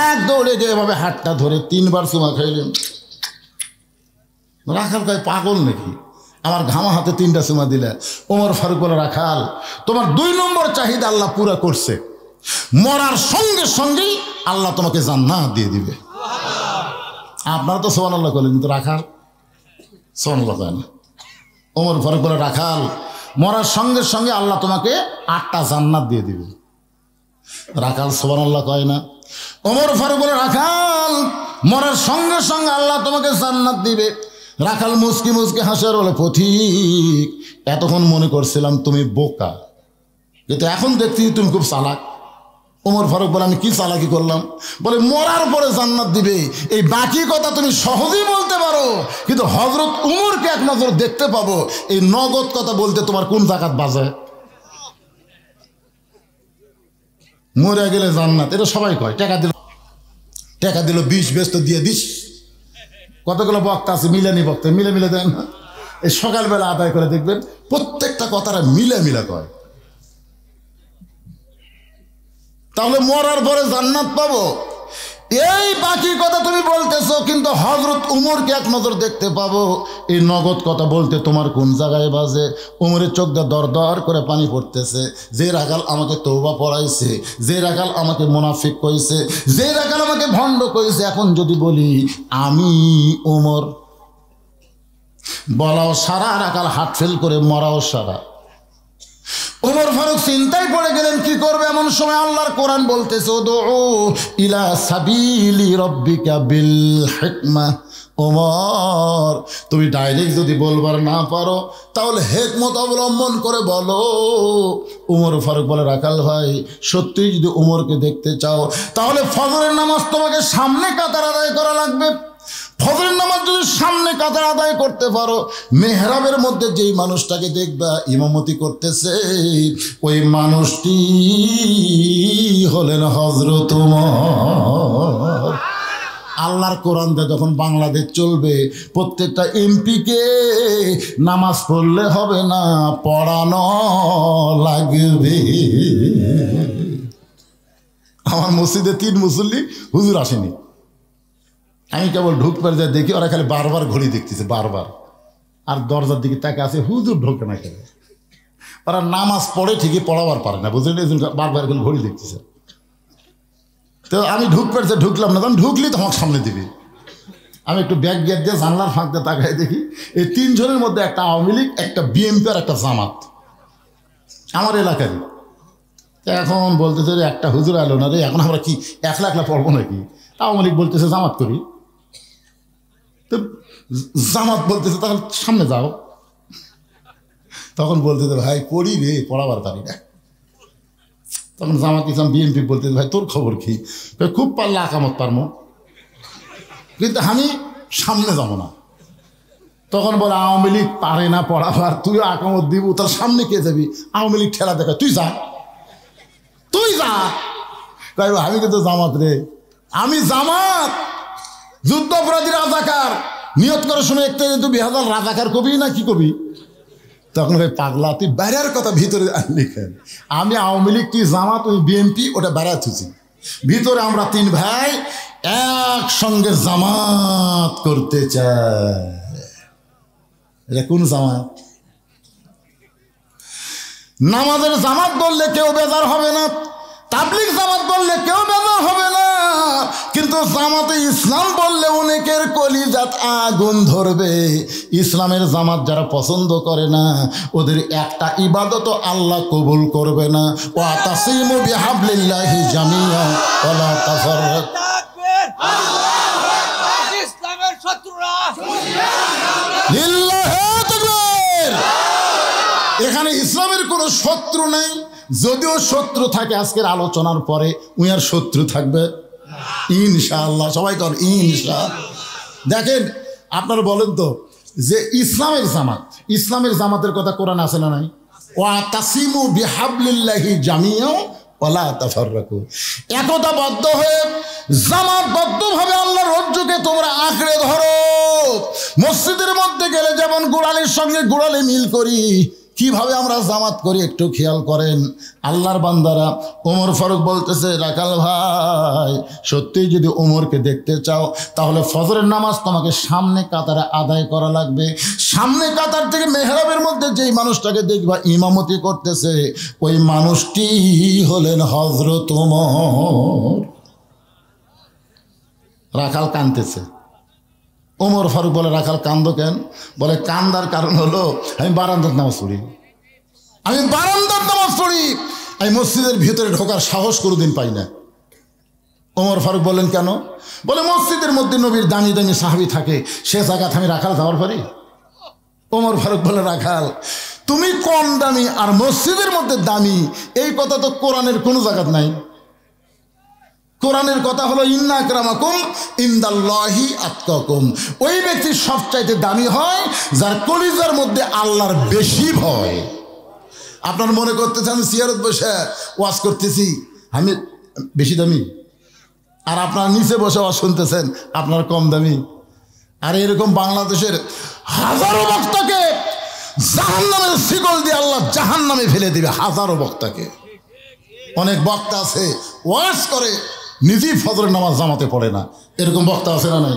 এক দৌড়ে গিয়ে এভাবে হাতটা ধরে 3বার চুমা খাইলেন। রাখাল কয় পাগল নাকি, আমার ঘামা হাতে 3টা চুমা দিলে? ওমর ফারুক বলে রাখাল, তোমার 2 নম্বর চাহিদা আল্লাহ পুরা করছে, মরার সঙ্গে সঙ্গেই আল্লাহ তোমাকে জান্নাত দিয়ে দিবে। আপনারা তো সুবহানাল্লাহ বলেন, কিন্তু রাখাল সুবহানাল্লাহ কয় না। ওমর ফারুক বলে রাখাল, মরার সঙ্গে সঙ্গে আল্লাহ তোমাকে 8টা জান্নাত দিয়ে দিবে। রাখাল সুবহানাল্লাহ কয় না। ওমর ফারুক বলে রাখাল, মরার সঙ্গে সঙ্গে আল্লাহ তোমাকে জান্নাত দিবে। রাখাল মুসকি মুসকি হাসে আর বলে পথিক, এতক্ষণ মনে করছিলাম তুমি বোকা, কিন্তু এখন দেখছি তুমি খুব চালাক। ওমর ফারুক বলে আমি কি চালাকি করলাম? বলে মরার পরে জান্নাত দিবে, এই বাকি কথা তুমি সহজেই বলতে পারো, কিন্তু হযরত উমরকে এক নজর দেখতে পাবো, এই নগদ কথা বলতে তোমার কোন জাকাত বাজে? মরে গেলে জান্নাত, এটা সবাই কয়। টাকা দিল 20 ব্যস্ত দিয়ে দিস। কতগুলো বক্তা আছে মিলানি বক্তা, মিলে দেন না। এই সকালবেলা আদায় করে দেখবেন প্রত্যেকটা কথাটা মিলে কয়। তাহলে মরার পরে জান্নাত পাবো, এই বাকি কথা তুমি বলতেছো, কিন্তু হযরত উমরকে এক নজর দেখতে পাবো, এই নগদ কথা বলতে তোমার কোন জায়গায় বাজে? উমরের চোখ দিয়ে দর দর করে পানি পড়তেছে। যে রাখাল আমাকে তওবা পড়াইছে, যে রাখাল আমাকে মুনাফিক কইছে, যে রাখাল আমাকে ভণ্ড কইছে, এখন যদি বলি আমি উমর, বলাও সারা, রাখাল হাত ফেল করে মরাও সারা। ওমর ফারুক চিন্তায় পড়ে গেলেন কি করবে। এমন সময় আল্লাহর কোরআন বলতেছে উদউ ইলা সাবিলি রাব্বিকা বিল হিকমা। ওমর, তুমি ডাইরেক্ট যদি বলবার না পারো তাহলে হিকমত অবলম্বন করে বলো। ওমর ফারুক বলে রাখাল ভাই, সত্যিই যদি ওমরকে দেখতে চাও তাহলে ফজরের নামাজ তোমাকে সামনে কাতার আদায় করা লাগবে। ফজরের নামাজ যদি সামনে কাতার আদায় করতে পারো, মেহরাবের মধ্যে যেই মানুষটাকে দেখবা ইমামতি করতেছে, ওই মানুষটি হলেন হযরত ওমর। আল্লাহর কোরআন দিয়ে যখন বাংলাদেশ চলবে, প্রত্যেকটা এমপিকে নামাজ পড়লে হবে না, পড়ানো লাগবে। আমার মসজিদে 3 মুসল্লি হুজুর আসেনি, আমি কেবল ঢুকবার যা দেখি ওরা খালি বারবার ঘড়ি দেখতেছে, বারবার, আর দরজার দিকে তাকে আছে, হুজুর ঢোকে না কেন? ওরা নামাজ পড়ে ঠিকই, পড়াবার পারে না, বুঝলেন? বারবার এখন ঘড়ি দেখতেছে। তো আমি ঢুকলাম না, তখন ঢুকলি তো আমার সামনে দিবি। আমি একটু ব্যাগ গেট দিয়ে জানলার ফাঁক দিয়ে তাকাই দেখি, এই 3 জনের মধ্যে একটা আওয়ামী লীগ, একটা বিএনপি আর একটা জামাত, আমার এলাকারই। এখন বলতেছে রে একটা হুজুর এলো না রে, এখন আমরা কি একলা একলা পড়বো নাকি? আওয়ামী লীগ বলতেছে জামাত করি, তো জামাত বলতেছে তাহলে সামনে যাও। তখন বলতেছে ভাই পড়ি রে, পড়াবার পারি না। তখন জামাত ইসলাম বিএনপি বলতেছে ভাই তোর খবর কি? খুব পারলে আকামত পারমো, কিন্তু আমি সামনে যাবো না। তখন বলে আওয়ামী লীগ পারে না পড়াবার, তুই আকামত দিব, তার সামনে কে যাবি? আওয়ামী লীগ ঠেলা দেখা, তুই যা। আমি কিন্তু জামাত রে, আমি জামাত, যুদ্ধাপরাধী রাজাকার নিয়ত করে শুনে একটা তুই বেহাজাল রাজাকার কবি না কি কবি? তখন ভাই পাগলা তুই বাইরের কথা ভিতরে লিখেন। আমি আওয়ামী লীগ, তুই জামাত, তুই বিএনপি, ওটা বেড়াচ্ছি। ভিতরে আমরা তিন ভাই একসঙ্গে জামাত করতে চাই। এটা কোন জামাত? নামাজের জামাত বললে কেউ বেজার হবে না, তাবলীগ জামাত বললে কেউ বেজার হবে না, কিন্তু জামাতে ইসলাম বললে অনেকের কলিজাত আগুন ধরবে। ইসলামের জামাত যারা পছন্দ করে না, ওদের একটা ইবাদত আল্লাহ কবুল করবে না। ওয়াতাসিমু বিহাবলিল্লাহি জামিয়া ওয়ালা তাফাররাকু। ইসলামের শত্রুরা লিল্লাহি তাকবীর। এখানে ইসলামের কোনো শত্রু নেই। যদিও শত্রু থাকে, আজকের আলোচনার পরে উনার শত্রু থাকবে ইনশাআল্লাহ। সবাই কর ইনশাআল্লাহ। দেখেন আপনারা বলেন তো যে ইসলামের জামাত, ইসলামের জামাতের কথা কোরআন আছে না নাই? ওয়াতাসিমু বিহাবলিল্লাহি জামিয়া ওয়ালা তাফাররাকু। একতাবদ্ধ হয়ে জামাতবদ্ধভাবে আল্লাহর রজ্জুকে তোমরা আঁকড়ে ধরো। মসজিদের মধ্যে গেলে যেমন গোড়ালির সঙ্গে গোড়ালি মিল করি, কিভাবে আমরা জামাত করি একটু খেয়াল করেন। আল্লাহর বান্দারা, ওমর ফারুক বলতেছে, রাখাল ভাই সত্যিই যদি ওমরকে দেখতে চাও তাহলে ফজরের নামাজ তোমাকে সামনে কাতারে আদায় করা লাগবে। সামনে কাতার থেকে মেহরাবের মধ্যে যেই মানুষটাকে দেখবা ইমামতি করতেছে, ওই মানুষটি হলেন হযরত ওমর। রাখাল কাঁদতেছে। ওমর ফারুক বলে, রাখাল কান্দো কেন? বলে, কান্দার কারণ হলো আমি বারান্দার নামাজ পড়ি, আমি বারান্দার নামাজ পড়ি, আমি মসজিদের ভিতরে ঢোকার সাহস কোনোদিন পাই না। ওমর ফারুক বললেন, কেন? বলে, মসজিদের মধ্যে নবীর দামি দামি সাহাবী থাকে, সে জায়গাতে আমি রাখাল যাওয়ার পারি? ওমর ফারুক বলে, রাখাল তুমি কম দামি আর মসজিদের মধ্যে দামি, এই কথা তো কোরআনের কোনো জায়গাত নাই। কোরআনের কথা হলো ইন্না আকরামাকুম ইনদাল্লাহি আতকাকুম। ওই ব্যক্তি সবচাইতে দামি হয় যার কলিজার মধ্যে আল্লাহর বেশি ভয়। আপনার মনে করতেছেন সিয়ারত বসে ওয়াজ করতেছি আমি বেশি দামি, আর আপনার নিচে বসে ওয়াজ শুনতেছেন আপনার কম দামি। আর এরকম বাংলাদেশের হাজারো বক্তাকে জাহান্নামের শিকল দিয়ে আল্লাহ জাহান্নামে ফেলে দিবে, হাজারো বক্তাকে। অনেক বক্তা আছে ওয়াজ করে, নিজেই ফজরের নামাজ জামাতে পড়ে না, এরকম বক্তা আছে না নাই?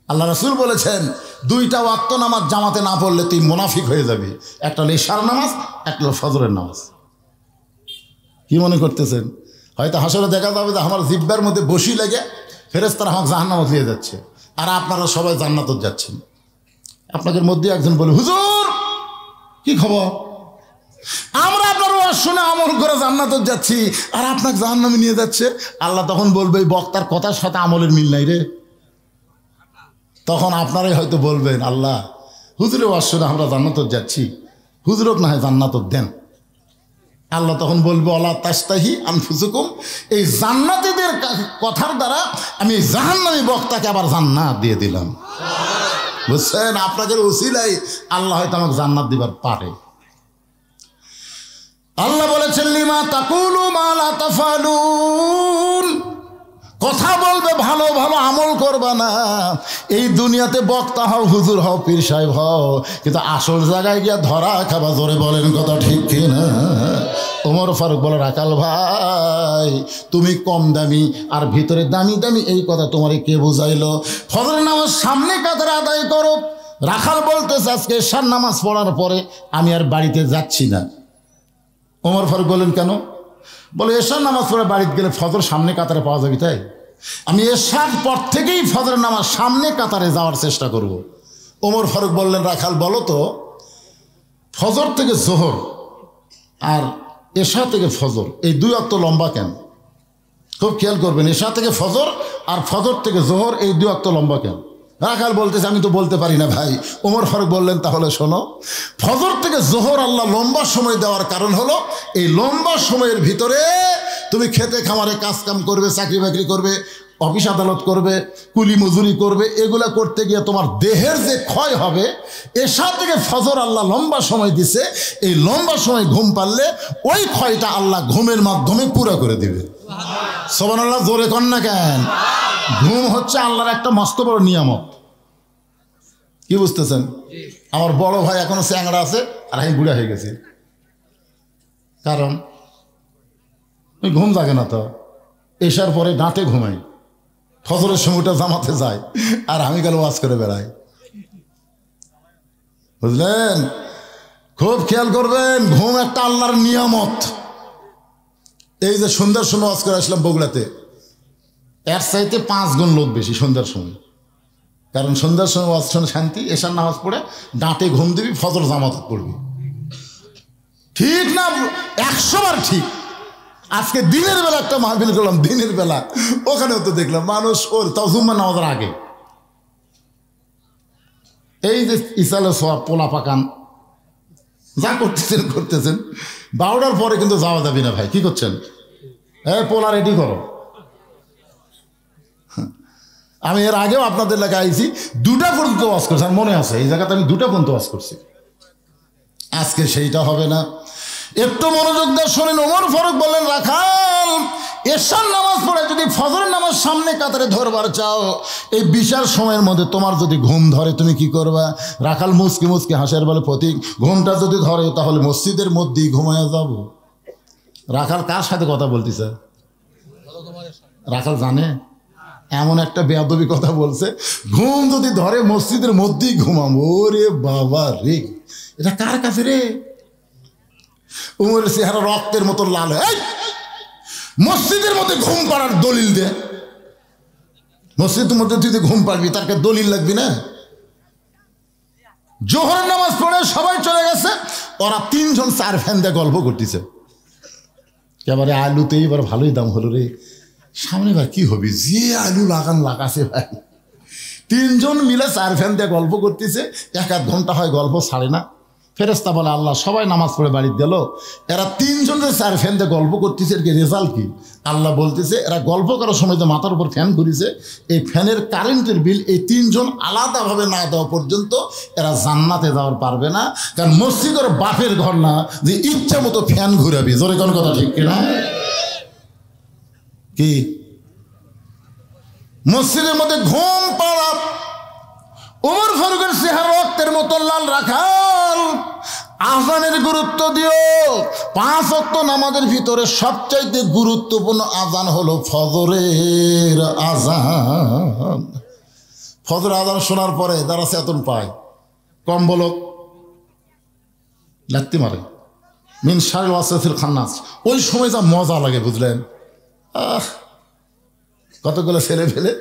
আল্লাহ রাসূল বলেছেন, দুইটা ওয়াক্ত নামাজ জামাতে না পড়লে তুই মুনাফিক হয়ে যাবি। একটা হলো ইশার নামাজ, একটা হলো ফজরের নামাজ। কি মনে করতেছেন? হয়তো হাসরে দেখা যাবে যে আমার জিব্বার মধ্যে বসি লেগে ফেরেশতারা আমাকে জাহান্নামে দিয়ে যাচ্ছে, আর আপনারা সবাই জান্নাতে যাচ্ছেন। আপনাদের মধ্যে একজন বলে, হুজুর কি খবর? আমরা আপনার ওয়াজ শুনে আমল করে জান্নাতে যাচ্ছি, আর আপনাকে জাহান্নামে নিয়ে যাচ্ছে। আল্লাহ তখন বলবে, এই বক্তার কথার সাথে আমলের মিল নাই রে। তখন আপনারাই হয়তো বলবেন, আল্লাহ হুজুরের ওয়াজ শুনে আমরা জান্নাতে যাচ্ছি, হুজুরক না হয় জান্নাত দেন। আল্লাহ তখন বলবে, ওয়ালা তাস্তাহি আনফুসুকুম, এই জান্নাতীদের কথার দ্বারা আমি জাহান্নামী বক্তাকে আবার জান্নাত দিয়ে দিলাম। বুঝছেন? আপনাদের উসিলাই আল্লাহ হয়তো আমাকে জান্নাত দিবার পারে। আল্লাহ বলেছেন, লিমা তাকুলু মা লা তাফালুন, কথা বলবে ভালো ভালো, আমল করবা না। এই দুনিয়াতে বক্তা হও, হুজুর হও, পীর সাহেব হও, কিন্তু আসল জায়গায় গিয়া ধরা খাবা। জোরে বলেন কথা ঠিক কিনা? ওমর ফারুক বলে, রাখাল ভাই তুমি কম দামি আর ভিতরে দামি দামি, এই কথা তোমারে কে বুঝাইলো? ফজরের নামাজ সামনে কাতারে আদায় করো। রাখাল বলতেছে, আজকে এশার নামাজ পড়ার পরে আমি আর বাড়িতে যাচ্ছি না। ওমর ফারুক বলেন, কেন? বলে, এশার নামাজ পড়ে বাড়িতে গেলে ফজর সামনে কাতারে পাওয়া যাবে, তাই আমি এশার পর থেকেই ফজরের নামাজ সামনে কাতারে যাওয়ার চেষ্টা করব। ওমর ফারুক বললেন, রাখাল বলো তো, ফজর থেকে জোহর আর এশা থেকে ফজর এই দুই ওয়াক্ত লম্বা কেন? খুব খেয়াল করবেন, এশা থেকে ফজর আর ফজর থেকে জোহর এই দুই ওয়াক্ত লম্বা কেন? রাখাল বলতেছে, আমি তো বলতে পারি না ভাই। ওমর ফারুক বললেন, তাহলে শোনো, ফজর থেকে জোহর আল্লাহ লম্বা সময় দেওয়ার কারণ হলো, এই লম্বা সময়ের ভিতরে তুমি খেতে খামারে কাজ কাম করবে, চাকরি বাকরি করবে, অফিস আদালত করবে, কুলি মজুরি করবে, এগুলা করতে গিয়ে তোমার দেহের যে ক্ষয় হবে, এশা থেকে ফজর আল্লাহ লম্বা সময় দিছে। এই লম্বা সময় ঘুম পারলে ওই ক্ষয়টা আল্লাহ ঘুমের মাধ্যমে পুরো করে দিবে। সুবহানাল্লাহ, জোরে কন না কেন? ঘুম হচ্ছে আল্লাহর একটা মস্ত বড় নিয়ামত। কি বুঝতেছেন? আমার বড় ভাই এখনো চ্যাংড়া আছে আর আমি বুড়া হয়ে গেছি, কারণ ঘুম জাগে না। তো এসার পরে দাঁতে ঘুমাই, ফজরের সময়টা জামাতে যায়, আর আমি গেলে ওয়াজ করে বেড়াই। বুঝলেন? খুব খেয়াল করবেন, ঘুম একটা আল্লাহর নিয়ামত। এই যে সন্ধ্যার সময় ওয়াজ করে আসলাম বগুড়াতে, এর চাইতে 5 গুণ লোক বেশি সন্ধ্যার সময়। কারণ সন্ধ্যার সময় ওয়াজ শুনে শান্তি, এশার নামাজ পড়ে দাঁতে ঘুম দিবি, ফজর জামাত পড়বি। ঠিক না? 100 বার ঠিক। আজকে দিনের বেলা একটা মাহফিল করলাম, দিনের বেলা, ওখানেও তো দেখলাম মানুষ ওর তাও জুম্মার নামাজের আগে এই যে ইসালে সব পোলা পাকান যা করতেছেন করতেছেন, 12টার পরে কিন্তু যাওয়া যাবে না। ভাই কি করছেন? পোলা রেডি করো। আমি এর আগেও আপনাদের এলাকায় আইছি, 2টা পর্যন্ত ওয়াজ করছি, আর মনে আছে এই জায়গাতে আমি 2টা পর্যন্ত ওয়াজ করছি। আজকে সেইটা হবে না। একটু মনোযোগ দিয়ে শোনেন। ওমর ফারুক বললেন, রাখাল এশার নামাজ পড়ে যদি ফজরের নামাজ সামনে কাতারে ধরবার চাও, এই বিশাল সময়ের মধ্যে তোমার যদি ঘুম ধরে তুমি কি করবা? রাখাল মুসকি মুসকি হাসের বলে, প্রতীক ঘুমটা যদি ধরে তাহলে মসজিদের মধ্যেই ঘুমায় যাব। রাখাল কার সাথে কথা বলতেছে? রাখাল জানে এমন একটা বেয়াদবি কথা বলছে, ঘুম যদি ধরে মসজিদের মধ্যেই ঘুমাবো। ওরে বাবা রে, এটা কার কাছে রে? উমরের চেহারা রক্তের মতো লাল হয়। মসজিদের মধ্যে ঘুম পাড়ার দলিল দে। মসজিদের মধ্যে তুই ঘুম পাড়বি, তার দলিল লাগবি না? জোহরের নামাজ পড়ে সবাই চলে গেছে, ওরা 3 জন 4 ফ্যান দিয়ে গল্প করতেছে। এবারে আলুতে এবার ভালোই দাম হলো রে, সামনে এবার কি হবে? যে আলু লাগাছে ভাই। 3 জন মিলে 4 ফ্যান দিয়ে গল্প করতেছে, 1-1 ঘন্টা হয় গল্প ছাড়ে না। ফেরেশতা বলে, আল্লাহ সবাই নামাজ পড়ে বাড়ি গেল, এরা 3 জন যে 4 ফ্যান দিয়ে গল্প করতেছে, এর কি রেজাল্ট কি? আল্লাহ বলতেছে, এরা গল্প করার সময় যে মাথার উপর ফ্যান ঘুরিছে, এই ফ্যানের কারেন্টের বিল এই 3 জন আলাদাভাবে না দেওয়া পর্যন্ত এরা জান্নাতে যাওয়ার পারবে না। কারণ মসজিদের বাপের ঘর না যে ইচ্ছা মতো ফ্যান ঘুরাবি। জোরে কোন কথা ঠিক কিনা? কি মসজিদের মধ্যে ঘুম পাড়া ওমর ফারুকের চেহারা রক্তের মতো লাল। রাখাল আজানের গুরুত্ব দিও। 5 ওয়াক্ত নামাজের ভিতরে সবচাইতে গুরুত্বপূর্ণ আজান হলো ফজরের আজান। ফজর আজান শোনার পরে যারা চেতন পায়, কম্বল লাত্তি মারে, মিন শারিল ওয়াসিল খান্নাস, ওই সময় যা মজা লাগে বুঝলেন। কতগুলো ছেলে ফেলে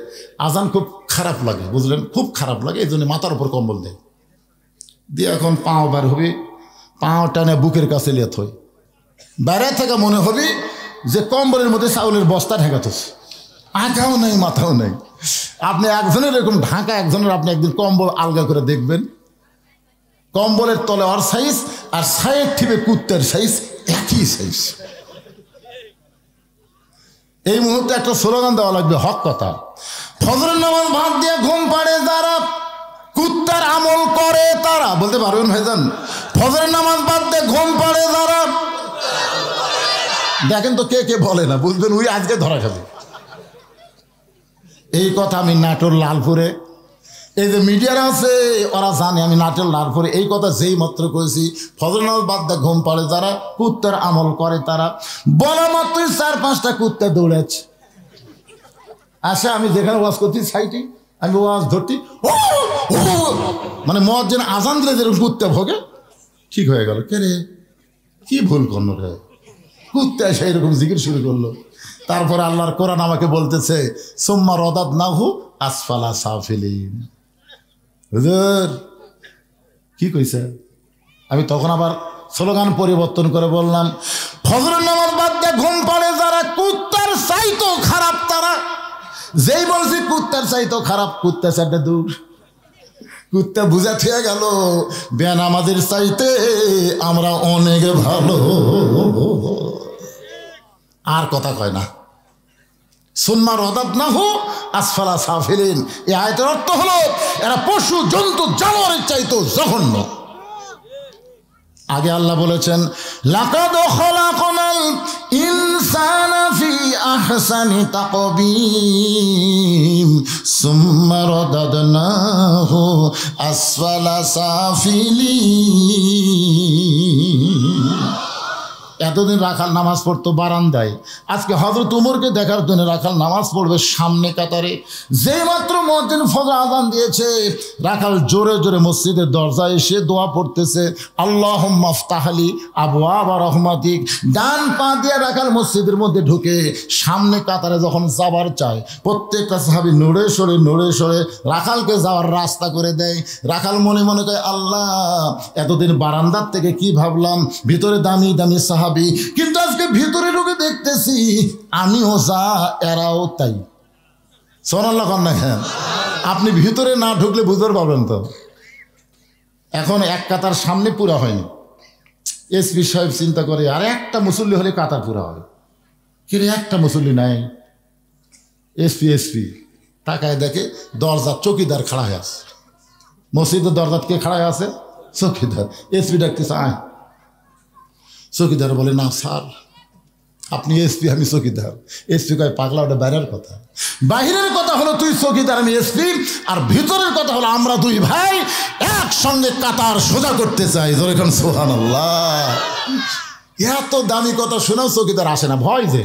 আজান খুব খারাপ লাগে বুঝলেন, খুব খারাপ লাগে। এই জন্য মাথার উপর কম্বল দেয়, দিয়ে এখন পাও বার হবি, পাও টানে বুকের কাছে লিয়ে থই, বাইরে থেকে মনে হবি যে কম্বলের মধ্যে চাউলের বস্তা ঢেকাতেছে, আঁকাও নেই মাথাও নেই। আপনি একজনের এরকম ঢাকা, একজনের আপনি একদিন কম্বল আলগা করে দেখবেন, কম্বলের তলে ওর সাইজ আর সাইড ঠিপে কুত্তের সাইজ একই সাইজ। এই মুহূর্তে একটা স্লোগান দেওয়া লাগবে, হক কথা। ফজরের নামাজ ভাত দিয়ে ঘুম পাড়ে যারা, কুত্তার আমল করে তারা। বলতে পারবেন ভাইজান? ফজরের নামাজ বাদ দিয়ে ঘুম পাড়ে যারা, দেখেন তো কে কে বলে না, বুঝবেন ওই আজকে ধরা খাবে। এই কথা আমি নাটোর লালপুরে, এই যে মিডিয়ারা আছে ওরা জানে আমি নাটোর লালপুরে এই কথা যেই মাত্র করেছি, ফজরের নামাজ বাদ দিয়ে ঘুম পাড়ে যারা, কুত্তার আমল করে তারা, বলা মাত্রই 4-5টা কুত্তা দৌড়াচ্ছে। আচ্ছা আমি যেখানে ওয়াজ করছি সাইটি, আমি ওয়াজ ধরতি, মানে মুয়াজ্জিন আজান দিলে যেরকম কুত্তা ভোগে, ঠিক হয়ে গেল। কে রে, কি ভুল করলো রে, কুত্তা এসে এরকম জিকির শুরু করলো। তারপরে আল্লাহর কোরআন আমাকে বলতেছে, সুম্মা রাদাদনাহু আসফালা সাফিলিন। হুজুর কি কইছে? আমি তখন আবার স্লোগান পরিবর্তন করে বললাম, ফজরের নামাজ বাদ দিয়ে ঘুম পাড়ে যারা, কুত্তার চাইতো খারাপ তারা। যেই বলছি কুত্তার চাইতো খারাপ, কুত্তা চাইতে দূর। কুত্তা বুঝা থেকে গেল বেনামাজের চাইতে আমরা অনেক ভালো। আর কথা কয় না। সুম্মা রাদাদনাহু আসফালা সাফিলিন, এই আয়াতের অর্থ হলো এরা পশু জন্তু জানোয়ারের চাইতো জঘন্য। আগে আল্লাহ বলেছেন লাকাদ খলাকনাল ইনসানা ফি আহসানি তাকবীম সুম্মা রাদাদনাহু আসফালা সাফিলিন। এতদিন রাখাল নামাজ পড়তো বারান্দায়, আজকে হযরত উমরকে দেখার জন্য রাখাল নামাজ পড়বে সামনে কাতারে। যেই মাত্র মুয়াজ্জিন ফজর আযান দিয়েছে, রাখাল জোরে জোরে মসজিদের দরজায় এসে দোয়া পড়তেছে, আল্লাহুম্মা ফতাহলি আবওয়াবা রাহমাতিক। ডান পা দিয়ে রাখাল মসজিদের মধ্যে ঢুকে সামনে কাতারে যখন যাবার চায়, প্রত্যেকটা সাহাবী নড়ে সরে রাখালকে যাওয়ার রাস্তা করে দেয়। রাখাল মনে মনে কয়, আল্লাহ এতদিন বারান্দার থেকে কি ভাবলাম, ভিতরে দামি দামি সাহাবী, কিন্তু আজকে ভিতরে ঢুকে দেখতেছি আমিও যা এরাও তাই। সুবহানাল্লাহ কন না কেন? আপনি ভিতরে না ঢুকলে বুঝতে পারবেন তো। এখন এক কাতার সামনে পুরা হয়নি, এসপি সাহেব চিন্তা করে আর একটা মুসল্লি হলে কাতার পুরা হয়, কিন্তু একটা মুসল্লি নাই। এসপি তাকায় দেখে দরজার চৌকিদার খাড়া হয়ে আছে, মসজিদের দরজার কে খাড়া হয়ে আছে? চৌকিদার। এসপি ডাকতেছে, আয়। চৌকিদার বলে, না স্যার আপনি এসপি, আমি চৌকিদার। এসপি কয়, পাগলা, ওটা বাইরের কথা। বাহিরের কথা হলো তুই চৌকিদার, আমি এসপি, আর ভিতরের কথা হলো আমরা দুই ভাই একসঙ্গে কাতার সোজা করতে চাই। যখন সুবহানাল্লাহ, এত দামি কথা শোনাও চৌকিদার আসে না, ভয় যে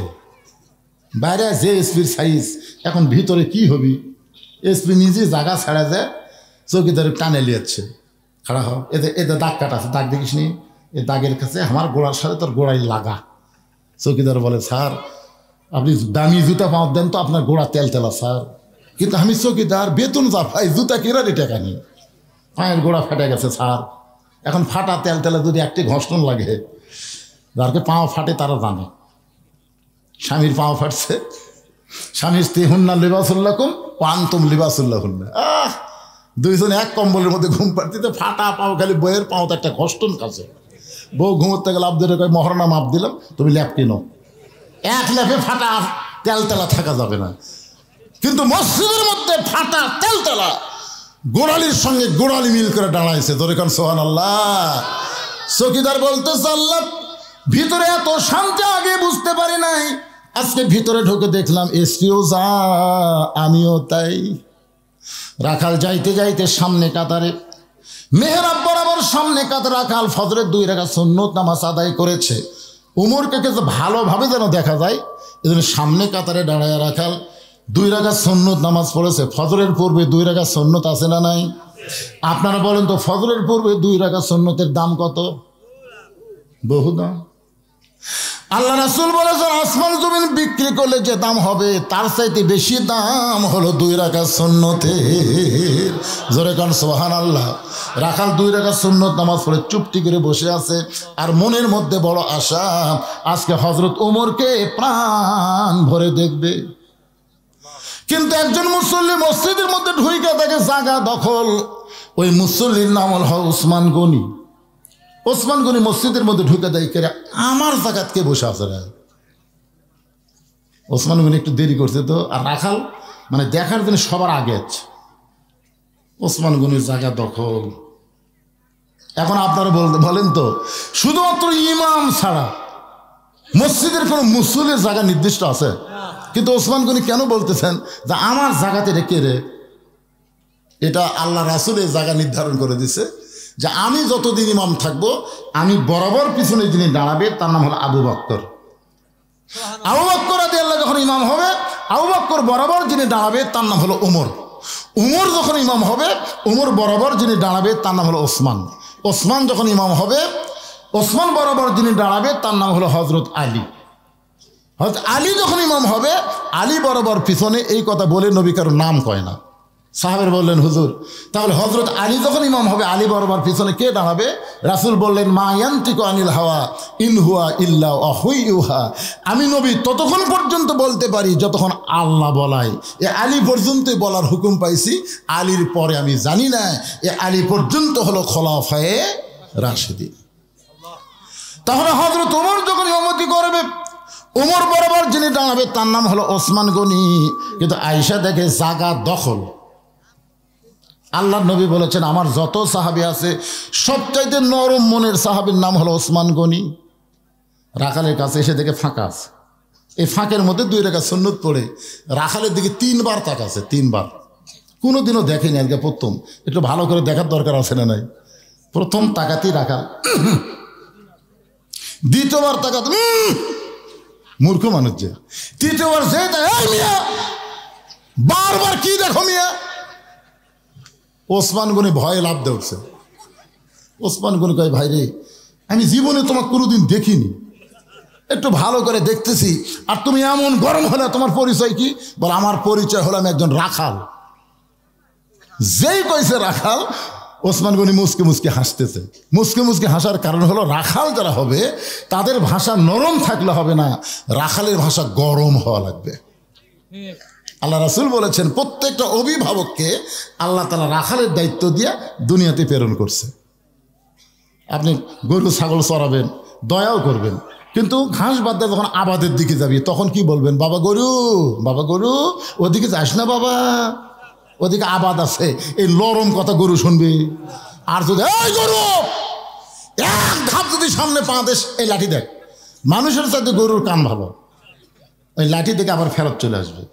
বাইরে যে এসপির সাইজ, এখন ভিতরে কি হবি? এসপি নিজে জায়গা ছাড়া যায়, চৌকিদার টানে লিয়েছে, খাড়া হও, এতে দাগ কাটা আছে, দাগ দেখিস নি? এই দাগের কাছে আমার গোড়ার সাথে তোর গোড়ায় লাগা। চৌকিদার বলে, স্যার আপনি দামি জুতা পাও দেন তো, আপনার গোড়া তেলতেলা স্যার। কিন্তু আমি চৌকিদার, বেতন যা ভাই, জুতা কেনারি টাকা নেই, পায়ের গোড়া ফেটে গেছে স্যার। এখন ফাটা তেলতেলা যদি একটি ঘষণ লাগে, যারকে পাও ফাটে তারা জানে। স্বামীর পাও ফাটছে, স্বামী স্ত্রী হুন্না লিবাসুল্লাকুম ওয়া আনতুম লিবাসুল্লাহুন্না। দুইজন এক কম্বলের মধ্যে ঘুম পাড়তে, ফাটা পাও, খালি বইয়ের পাও তো একটা ঘষ্টন কাছে। বউ ঘুমোতে গেলে আপ ধরে কয়, মহরণা মাপ দিলাম, তুমি ল্যাপ কিনো। এক ল্যাপে ফাটা তেলতেলা থাকা যাবে না, কিন্তু মসজিদের মধ্যে ফাটা তেলতেলা গোড়ালির সঙ্গে গোড়ালি মিল করে দাঁড়াইছে। ধরে কারণ সুবহানাল্লাহ। চৌকিদার বলতেছে, আল্লাহ ভিতরে এত শান্তি আগে বুঝতে পারি নাই, আজকে ভিতরে ঢুকে দেখলাম এসপিও যা আমিও তাই। রাখাল যাইতে যাইতে সামনে কাতারে, মেহরাব বরাবর সামনে কাতার রাখাল ফজরের 2 রাকাত সুন্নত নামাজ আদায় করেছে। উমরকে কিছু ভালোভাবে যেন দেখা যায়, এজন্য সামনে কাতারে দাঁড়ায় রাখাল 2 রাকাত সুন্নত নামাজ পড়েছে। ফজরের পূর্বে 2 রাকাত সুন্নত আছে না নাই? আপনারা বলেন তো, ফজরের পূর্বে 2 রাকাত সুন্নতের দাম কত? বহু দাম। আল্লাহ রাসূল বলেছেন, আসমান জমিন বিক্রি করলে যে দাম হবে তার চাইতে বেশি দাম হলো 2 রাকাত সুন্নতের। জোরে কান সুবহানাল্লাহ। রাখাল 2 রাকাত সুন্নত নামাজ পড়ে চুপটি করে বসে আছে, আর মনের মধ্যে বড় আশা, আজকে হযরত ওমরকে প্রাণ ভরে দেখবে। কিন্তু একজন মুসল্লি মসজিদের মধ্যে ঢুকে দেখে জায়গা দখল। ওই মুসল্লির নাম হল ওসমান গনি। ওসমান গনি মসজিদের মধ্যে ঢুকে দেয়, কে আমার জায়গাত কে বসে আছে রে? ওসমান গনি একটু দেরি করছে তো, আর রাখাল মানে দেখার জন্য সবার আগে আছে। ওসমান গনির জায়গা দখল। এখন আপনারা বলেন তো, শুধুমাত্র ইমাম ছাড়া মসজিদের কোনো মুসল্লির জায়গা নির্দিষ্ট আছে? কিন্তু ওসমান গনি কেন বলতেছেন যে আমার জায়গাতে রেখে রে? এটা আল্লাহ রাসূল এই জায়গা নির্ধারণ করে দিছে যে আমি যতদিন ইমাম থাকবো, আমি বরাবর পিছনে যিনি দাঁড়াবে তার নাম হলো আবু বকর। আবু বকর রাদিয়াল্লাহু যখন ইমাম হবে, আবু বকর বরাবর যিনি দাঁড়াবে তার নাম হলো ওমর। ওমর যখন ইমাম হবে, ওমর বরাবর যিনি দাঁড়াবে তার নাম হলো ওসমান। ওসমান যখন ইমাম হবে, ওসমান বরাবর যিনি দাঁড়াবে তার নাম হলো হযরত আলী। হযরত আলী যখন ইমাম হবে, আলী বরাবর পিছনে। এই কথা বলে নবী কারো নাম কয় না। সাহাবের বললেন, হুজুর তাহলে হযরত আলী যখন ইমাম হবে, আলী বরাবর পিছনে কে দাঁড়াবে? রাসূল বললেন, মা ইয়ান্তিকু আনিল হাওয়া ইন হুয়া ইল্লা ওয়াহয়ুহা। আমি নবী ততক্ষণ পর্যন্ত বলতে পারি যতক্ষণ আল্লাহ বলায়। এ আলী পর্যন্তই বলার হুকুম পাইছি, আলীর পরে আমি জানি না। এ আলী পর্যন্ত হলো খোলাফায়ে রাশিদিন। তাহলে হযরত ওমর যখন ইমামতি করবে, ওমর বরাবর যিনি দাঁড়াবে তার নাম হলো ওসমান গনি। কিন্তু আয়েশা দেখে জায়গা দখল, আল্লাহ নবী বলেছেন আমার যত সাহাবী আছে সবচাইতে নরম মনের সাহাবীর নাম হলো ওসমান গনি। রাখালের কাছে এসে দেখে ফাঁকা আছে, এই ফাঁকের মধ্যে 2 রাকাত সুন্নত পড়ে রাখালের দিকে 3 বার তাকাছে, 3 বার। কোনোদিনও দেখেনি, আজকে প্রথম। একটু ভালো করে দেখার দরকার আছে না নাই? প্রথম তাকাতেই রাখাল, দ্বিতীয়বার তাকাত মূর্খ মানুষ যে, তৃতীয়বার যে মিয়া বারবার কি দেখো মিয়া। ওসমান গনি ভয়ে লাফ দিয়ে উঠছে। ওসমান গনি কয় ভাই রে, আমি জীবনে তোমাকে কোনোদিন দেখিনি, একটু ভালো করে দেখতেছি, আর তুমি এমন গরম হলে তোমার পরিচয় কি? বল আমার পরিচয় হলো আমি একজন রাখাল। যেই কইছে রাখাল, ওসমান গনি মুসকে মুসকে হাসতেছে। মুসকে মুসকে হাসার কারণ হলো রাখাল যারা হবে তাদের ভাষা নরম থাকলে হবে না, রাখালের ভাষা গরম হওয়া লাগবে। আল্লাহ রাসূল বলেছেন প্রত্যেকটা অভিভাবককে আল্লাহ তাআলা রাখালের দায়িত্ব দিয়ে দুনিয়াতে প্রেরণ করছে। আপনি গরু ছাগল চড়াবেন, দয়াও করবেন, কিন্তু ঘাস বাদ দিয়ে যখন আবাদের দিকে যাবি তখন কি বলবেন? বাবা গরু ওদিকে যাস না বাবা, ওদিকে আবাদ আছে। এই নরম কথা গরু শুনবি। আর যদি এই গরু এক ধাপ যদি সামনে পা দেশ, এই লাঠি দেখ, মানুষের সাথে গরুর কান ভালো, ওই লাঠি থেকে আবার ফেরত চলে আসবে।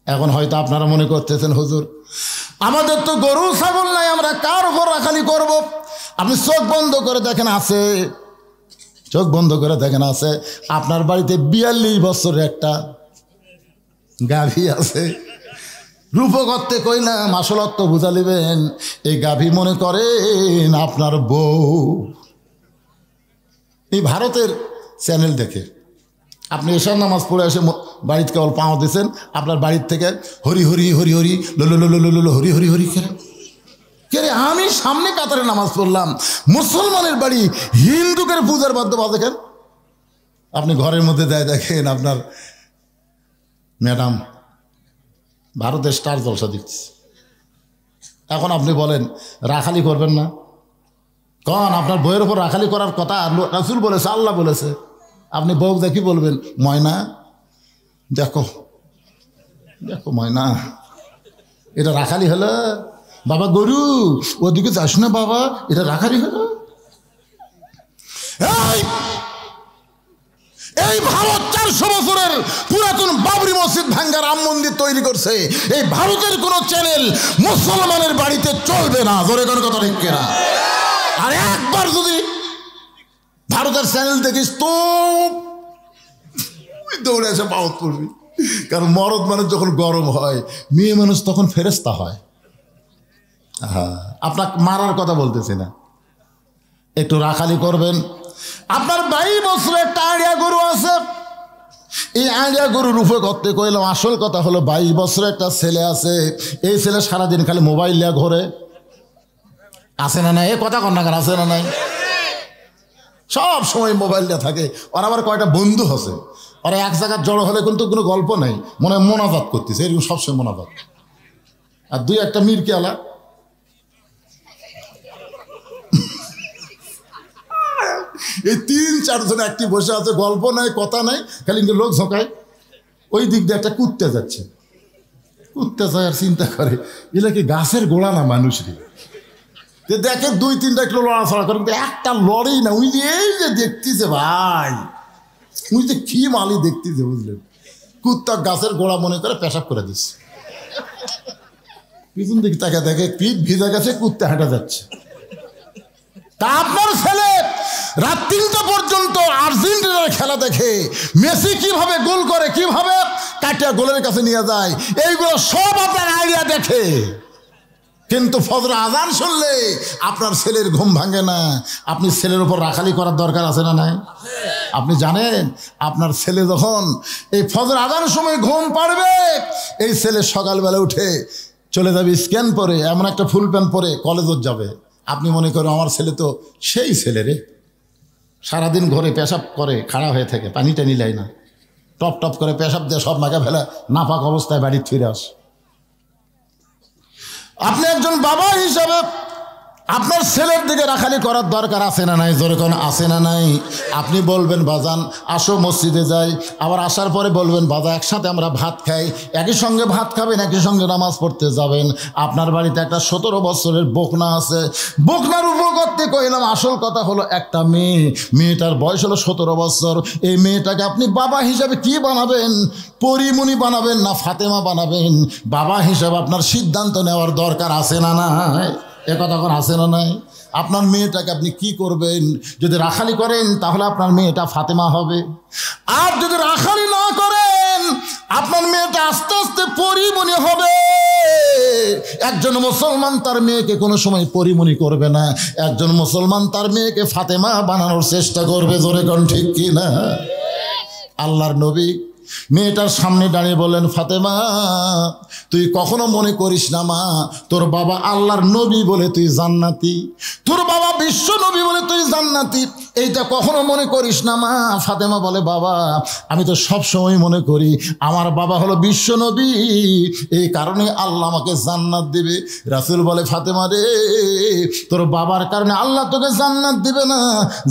এখন হয়তো আপনারা মনে করতেছেন হুজুর আমাদের তো গরু ছাগল নাই, আমরা কার উপর রাখালি করব? আপনি চোখ বন্ধ করে দেখেন আছে, চোখ বন্ধ করে দেখেন আছে, আপনার বাড়িতে 42 বছরের একটা গাভী আছে। রূপকর্তে কইলাম, আসলত্ব বুঝা লিবেন, এই গাভী মনে করেন আপনার বউ। এই ভারতের চ্যানেল দেখে আপনি এশার নামাজ পড়ে এসে বাড়িতে কেবল পাও দিয়েছেন, আপনার বাড়ির থেকে হরি হরি হরি হরি লো হরি হরি হরি কে রে? আমি সামনে কাতারে নামাজ পড়লাম, মুসলমানের বাড়ি হিন্দুকের পূজার বাদ্য বাজেন। আপনি ঘরের মধ্যে দেয় দেখেন আপনার ম্যাডাম ভারতের স্টার জলসা দিচ্ছে। এখন আপনি বলেন রাখালি করবেন না? কন আপনার বইয়ের ওপর রাখালি করার কথা রাসূল বলেছে, আল্লাহ বলেছে। আপনি বউ দেখি বলবেন ময়না দেখো দেখো ময়না, এটা রাখালি হলো? বাবা গরু ওদিকে যাস না বাবা, এটা রাখালি হলো? এই ভারত 400 বছরের পুরাতন বাবরি মসজিদ ভাঙ্গা রাম মন্দির তৈরি করছে। এই ভারতের কোন চ্যানেল মুসলমানের বাড়িতে চলবে না, জোরে কোন কথা ঠিক কিনা? আর একবার যদি ভারতের চ্যানেল দেখিস তো দৌড়ে এসে পাওয়াত করবি। কারণ মরদ মানুষ যখন গরম হয়, মেয়ে মানুষ তখন ফেরেস্তা হয়। হ্যাঁ, আপনাকে মারার কথা বলতেছি না, একটু রাখালি করবেন। আপনার 22 বছরের একটা আড়িয়া গরু আছে, এই আড়িয়া গরু রূপে করতে কইলাম। আসল কথা হলো 22 বছরের একটা ছেলে আছে, এই ছেলে সারাদিন খালি মোবাইল নিয়ে ঘোরে। আছে না নাই? এ কথা কন্যা কেন? আছে না নাই? সব সময় মোবাইল দিয়ে থাকে। ওর আবার কয়টা বন্ধু আছে, ওরা এক জায়গায় জড়ো হলে কিন্তু কোনো গল্প নাই, মনে হয় মোনাজাত করতেছে, এরকম সবসময় মোনাজাত। আর 2-1টা মিরকি আলা, এই 3-4 জন একটি বসে আছে, গল্প নাই কথা নাই, খালি লোক ঝোঁকায়। ওই দিক দিয়ে একটা কুত্তে যাচ্ছে, কুত্তে যায় আর চিন্তা করে এগুলা কি গাছের গোড়া না মানুষের? দেখে 2-3টা একটু লড়াছড়া করে, কিন্তু একটা লড়েই না। উনি যে এই যে দেখতেছে ভাই, উনি যে কি মালি দেখতেছে বুঝলেন। কুত্তা গাছের গোড়া মনে করে পেশাব করে দিচ্ছে। পিছন দিকে তাকে দেখে পিঠ ভিজে গেছে, কুত্তা হাঁটা যাচ্ছে। তা আপনার ছেলে রাত 3টা পর্যন্ত আর্জেন্টিনার খেলা দেখে, মেসি কিভাবে গোল করে, কিভাবে কাটিয়া গোলের কাছে নিয়ে যায়, এইগুলো সব আপনার আইডিয়া দেখে। কিন্তু ফজর আজান শুনলে আপনার ছেলের ঘুম ভাঙে না। আপনি ছেলের উপর রাখালি করার দরকার আছে না নাই? আপনি জানেন আপনার ছেলে যখন এই ফজর আজানের সময় ঘুম পাড়বে, এই ছেলে সকালবেলা উঠে চলে যাবে স্ক্যান পরে, এমন একটা ফুল প্যান্ট পরে কলেজে যাবে। আপনি মনে করেন আমার ছেলে তো সেই ছেলে রে, সারাদিন ঘরে পেশাব করে খাড়া হয়ে থাকে, পানি টানি লাই না, টপ টপ করে পেশাব দিয়ে সব মাখা ফেলা, নাপাক অবস্থায় বাড়ি ফিরে আস। আপনি একজন বাবা হিসাবে আপনার ছেলের দিকে রাখালি করার দরকার আছে না নাই? জোরে কোন আছে না নাই? আপনি বলবেন বাজান আসো মসজিদে যাই, আবার আসার পরে বলবেন বাজা একসাথে আমরা ভাত খাই, একই সঙ্গে ভাত খাবেন, একই সঙ্গে নামাজ পড়তে যাবেন। আপনার বাড়িতে একটা 17 বছরের বকনা আছে, বকনার উপর করতে কইলাম আসল কথা হলো একটা মেয়ে, মেয়েটার বয়স হলো 17 বছর। এই মেয়েটাকে আপনি বাবা হিসাবে কি বানাবেন? পরিমণি বানাবেন না ফাতেমা বানাবেন? বাবা হিসাবে আপনার সিদ্ধান্ত নেওয়ার দরকার আছে না নাই? এ কথা এখন আছে না নাই? আপনার মেয়েটাকে আপনি কি করবেন? যদি রাখালি করেন তাহলে আপনার মেয়েটা ফাতেমা হবে, আর যদি রাখালি না করেন আপনার মেয়েটা আস্তে আস্তে পরিমণি হবে। একজন মুসলমান তার মেয়েকে কোনো সময় পরিমণি করবে না, একজন মুসলমান তার মেয়েকে ফাতেমা বানানোর চেষ্টা করবে। জোরে কোন ঠিক কি না? আল্লাহর নবী মেয়েটার সামনে দাঁড়িয়ে বললেন, ফাতেমা তুই কখনো মনে করিস না মা তোর বাবা আল্লাহর নবী বলে তুই জান্নাতি, তোর বাবা বিশ্ব নবী বলে তুই জান্নাতি, এইটা কখনো মনে করিস না মা। ফাতেমা বলে, বাবা আমি তো সব সময় মনে করি আমার বাবা হলো বিশ্ব নবী, এই কারণে আল্লাহ আমাকে জান্নাত দিবে। রাসূল বলে, ফাতেমা রে তোর বাবার কারণে আল্লাহ তোকে জান্নাত দিবে না,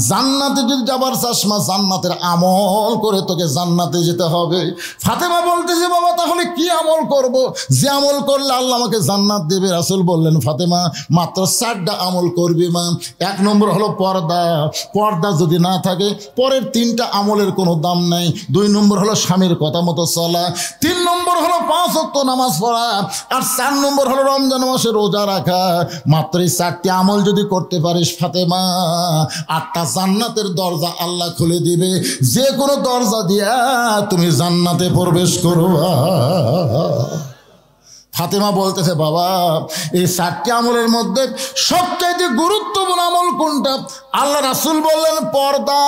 জান্নাতে যদি যাবার চাস মা জান্নাতের আমল করে তোকে জান্নাতে যেতে হবে। ফাতেমা বলতেছে, বাবা তাহলে কি আমল করব যে আমল করলে আল্লাহ আমাকে জান্নাত দেবে? রাসূল বললেন, ফাতেমা মাত্র 4টা আমল করবি মা। 1 নম্বর হলো পর্দা, পর্দা যদি না থাকে পরের 3টা আমলের কোনো দাম নাই। 2 নম্বর হলো স্বামীর কথা মতো চলা, 3 নম্বর হলো 5 ওয়াক্ত নামাজ পড়া, আর 4 নম্বর হলো রমজান মাসে রোজা রাখা। মাত্র এই 4টি আমল যদি করতে পারিস ফাতেমা, 8টা জান্নাতের দরজা আল্লাহ খুলে দিবে, যে কোনো দরজা দিয়া তুমি জান্নাতে প্রবেশ করবা। ফাতেমা বলতেছে, বাবা এই 4টি আমলের মধ্যে সবচাইতে গুরুত্বপূর্ণ আমল কোনটা? আল্লাহ রাসূল বললেন পর্দা।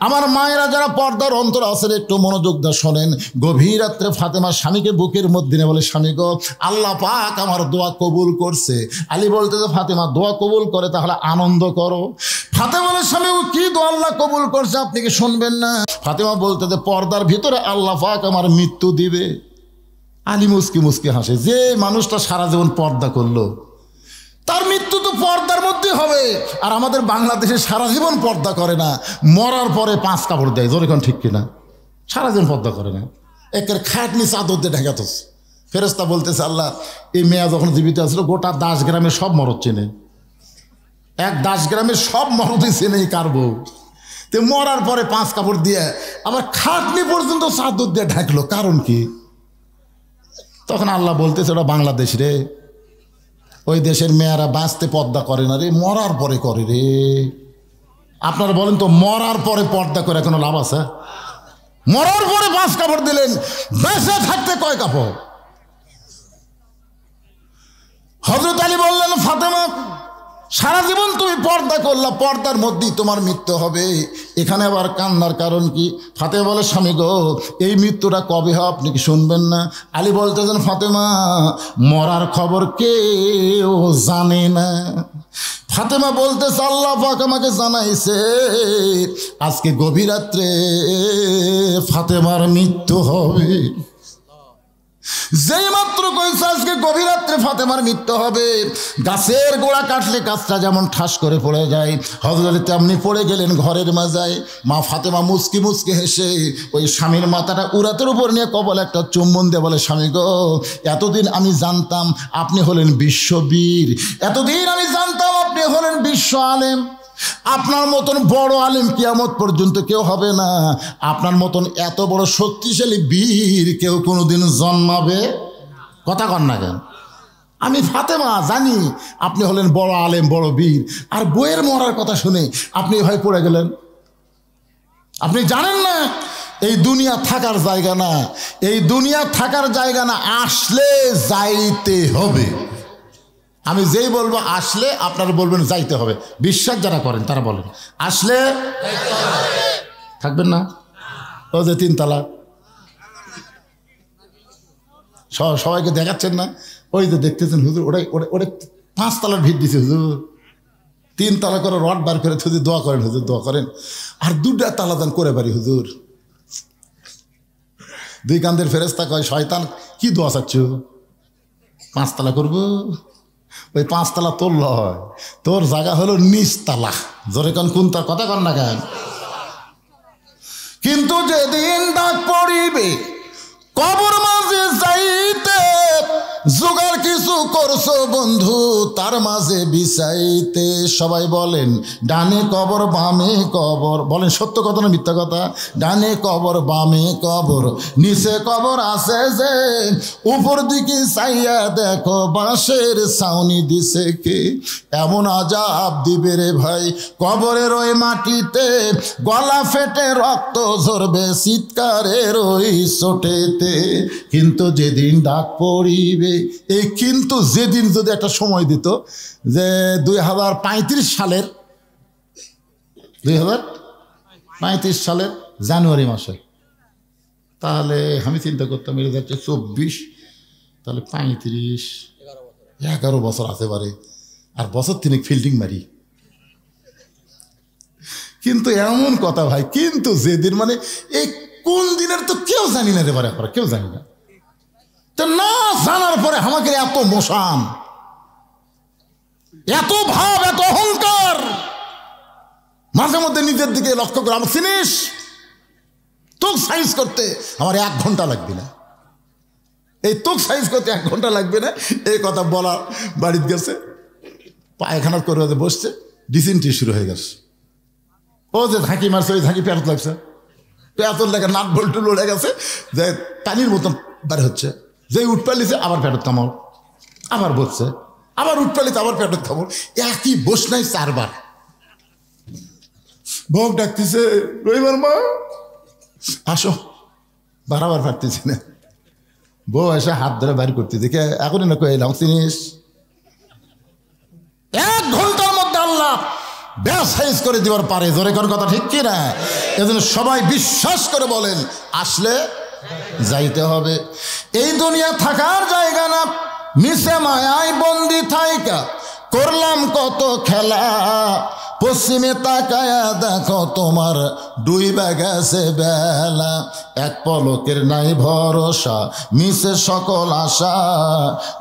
আমার মায়েরা যারা পর্দার অন্তর আছেন একটু মনোযোগ দিয়ে শোনেন। গভীর রাত্রে ফাতেমা স্বামীকে বুকের মধ্যে নিয়ে বলে, স্বামী গো আল্লাহ পাক আমার দোয়া কবুল করছে। আলী বলতেছে, ফাতেমা দোয়া কবুল করে তাহলে আনন্দ করো। ফাতেমা বলে, স্বামী কি দোয়া আল্লাহ কবুল করছে আপনি কি শুনবেন না? ফাতেমা বলতেছে, পর্দার ভিতরে আল্লাহ পাক আমার মৃত্যু দিবে। আলী মুস্কি মুস্কি হাসে, যে মানুষটা সারা জীবন পর্দা করলো তার মৃত্যু তো পর্দার মধ্যে হবে, আর আমাদের বাংলাদেশে সারা জীবন পর্দা করে না, মরার পরে 5 কাপড় দেয়। জোরে কোন ঠিক কিনা? সারা জীবন পর্দা করে না, একের খাটনি চাদর দিয়ে ঢাকাত। ফেরেশতা বলতেছে, আল্লাহ এই মেয়া যখন জীবিত আসলো গোটা 10 গ্রামে সব মরদ চেনে, 10 গ্রামের সব মরদই চেনে কার বউ। তো মরার পরে 5 কাপড় দিয়ে আবার খাটনি পর্যন্ত চাদর দিয়ে ঢাকলো, কারণ কি? তখন আল্লাহ বলতেছে, ওটা বাংলাদেশ রে, ওই দেশের মেয়েরা বাঁচতে পর্দা করে না রে, মরার পরে করে রে। আপনারা বলেন তো মরার পরে পর্দা করে কোনো লাভ আছে? মরার পরে 5 কাপড় দিলেন, বেঁচে থাকতে কয় কাপড়? হযরত আলী বললেন, ফাতেমা সারা জীবন তুমি পর্দা করলা, পর্দার মধ্যেই তোমার মৃত্যু হবে, এখানে আবার কান্নার কারণ কি? ফাতেমা বলে, স্বামী গো এই মৃত্যুটা কবে হয় আপনি কি শুনবেন না? আলী বলতেছেন, ফাতেমা মরার খবর কেউ জানে না। ফাতেমা বলতেছে, আল্লাহ পাক আমাকে জানাইছে আজকে গভীর রাত্রে ফাতেমার মৃত্যু হবে। যেই মাত্র কইছে আজকে গভীর রাত্রে ফাতেমার মৃত্যু হবে, গাছের গোড়া কাটলে গাছটা যেমন ঠাস করে পড়ে যায়, হযরত আলী তেমনি পড়ে গেলেন ঘরের মাজায়। মা ফাতেমা মুচকি মুচকি হেসে ওই স্বামীর মাথাটা উরাতের উপর নিয়ে কপালে একটা চুম্বন দিয়ে বলে, স্বামী গো এতদিন আমি জানতাম আপনি হলেন বিশ্ববীর, এতদিন আমি জানতাম আপনি হলেন বিশ্ব আলেম, আপনার মতন বড় আলেম কিয়ামত পর্যন্ত কেউ হবে না, আপনার মতন এত বড় শক্তিশালী বীর কেউ কোনোদিন জন্মাবে। কথা কন না কেন? আমি ফাতেমা জানি আপনি হলেন বড় আলেম বড় বীর, আর বইয়ের মরার কথা শুনে আপনি ভাই পড়ে গেলেন। আপনি জানেন না এই দুনিয়া থাকার জায়গা না, এই দুনিয়া থাকার জায়গা না, আসলে যাইতে হবে। আমি যেই বলবো আসলে আপনারা বলবেন যাইতে হবে। বিশ্বাস যারা করেন তারা বলেন আসলে থাকবেন না। ও যে 3 তালা সবাইকে দেখাচ্ছেন না, ওই যে দেখতেছেন হুজুর, ওটাই ওটা 5 তালার ভিড় দিছে হুজুর, 3 তালা করে রড বার করে হুজুর দোয়া করেন, হুজুর দোয়া করেন, আর 2টা তালা দান করে পারি হুজুর। 2 কান্দের ফেরেশতা কয়, শয়তান কি দোয়া চাচ্ছ? 5 তালা করবো? ওই 5 তলা তুলল হয়, তোর জায়গা হলো নিচতলা। জোরে কোন তার কথা কন না কেন? কিন্তু যেদিন ডাক পড়িবে কবর মাঝে যাইতে, জোগাড় কিছু করছো বন্ধু তার মাঝে বিছাইতে। সবাই বলেন ডানে কবর বামে কবর, বলেন সত্য কথা না মিথ্যা কথা? ডানে কবর বামে কবর, নিচে কবর আছে যে, উপর দিকে চাইয়া দেখো বাঁশের ছাউনি দিছে কে। এমন আজাব দিবে রে ভাই কবরের ওই মাটিতে, গলা ফেটে রক্ত ঝরবে চিৎকারের ওই চোটেতে। কিন্তু যেদিন ডাক পড়িবে, এই কিন্তু যেদিন যদি একটা সময় দিত যে 2035 সালের 2035 সালের জানুয়ারি মাসে, তাহলে আমি চিন্তা করতাম এটা যাচ্ছে 24, তাহলে 35 11 বছর আছে পারে, আর বছর 3 ফিল্ডিং মারি। কিন্তু এমন কথা ভাই, কিন্তু যেদিন মানে এই কোন দিনের তো কেউ জানি না রে পারে, কেউ জানি না। তো না জানার পরে আমাকে এত মোশান, এত ভাব, এত অহংকার, মাঝে মধ্যে নিজের দিকে লক্ষ্য করে আমার চিনিস তোক সাইজ করতে আমার 1 ঘন্টা লাগবে না, এই তোক সাইজ করতে 1 ঘন্টা লাগবে না। এই কথা বলা বাড়িতে গেছে, পায়খানা করে বসছে, ডিসেন্ট্রি শুরু হয়ে গেছে। ও যে ঝাঁকি মারছে, ওই ঝাঁকি পেঁয়াজ লাগছে, পেঁয়াজের লেগে নাট বল্টু লড়ে গেছে, যে পানির মতন বের হচ্ছে। যে উঠ পালিছে আবার পেটত কামড়, আবার বসছে, আবার উঠ পালিছে আবার পেটত কামড়, একই বস নাই 4 বার। ভোগ ডাকতেছে, রবিবার মা আসো, বারাবার পারতেছি না। বউ এসে হাত ধরে বাইর করতেছে, কে এখনই না কয়ে এলাম চিনিস। 1 ঘন্টার মধ্যে আল্লাহ ব্যাসাইজ করে দিবার পারে। জোরে কোন কথা ঠিক কি না? এজন্য সবাই বিশ্বাস করে বলেন আসলে যাইতে হবে। এই দুনিয়া থাকার জায়গা না, মিশে মায়ায় বন্দি থাইকা করলাম কত খেলা। পশ্চিমে তাকায়া দেখো তোমার ডুইবা গেছে বেলা, এক পলকের নাই ভরসা মিশে সকল আশা,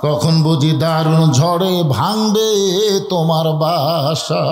কখন বুঝি দারুণ ঝড়ে ভাঙবে তোমার বাসা।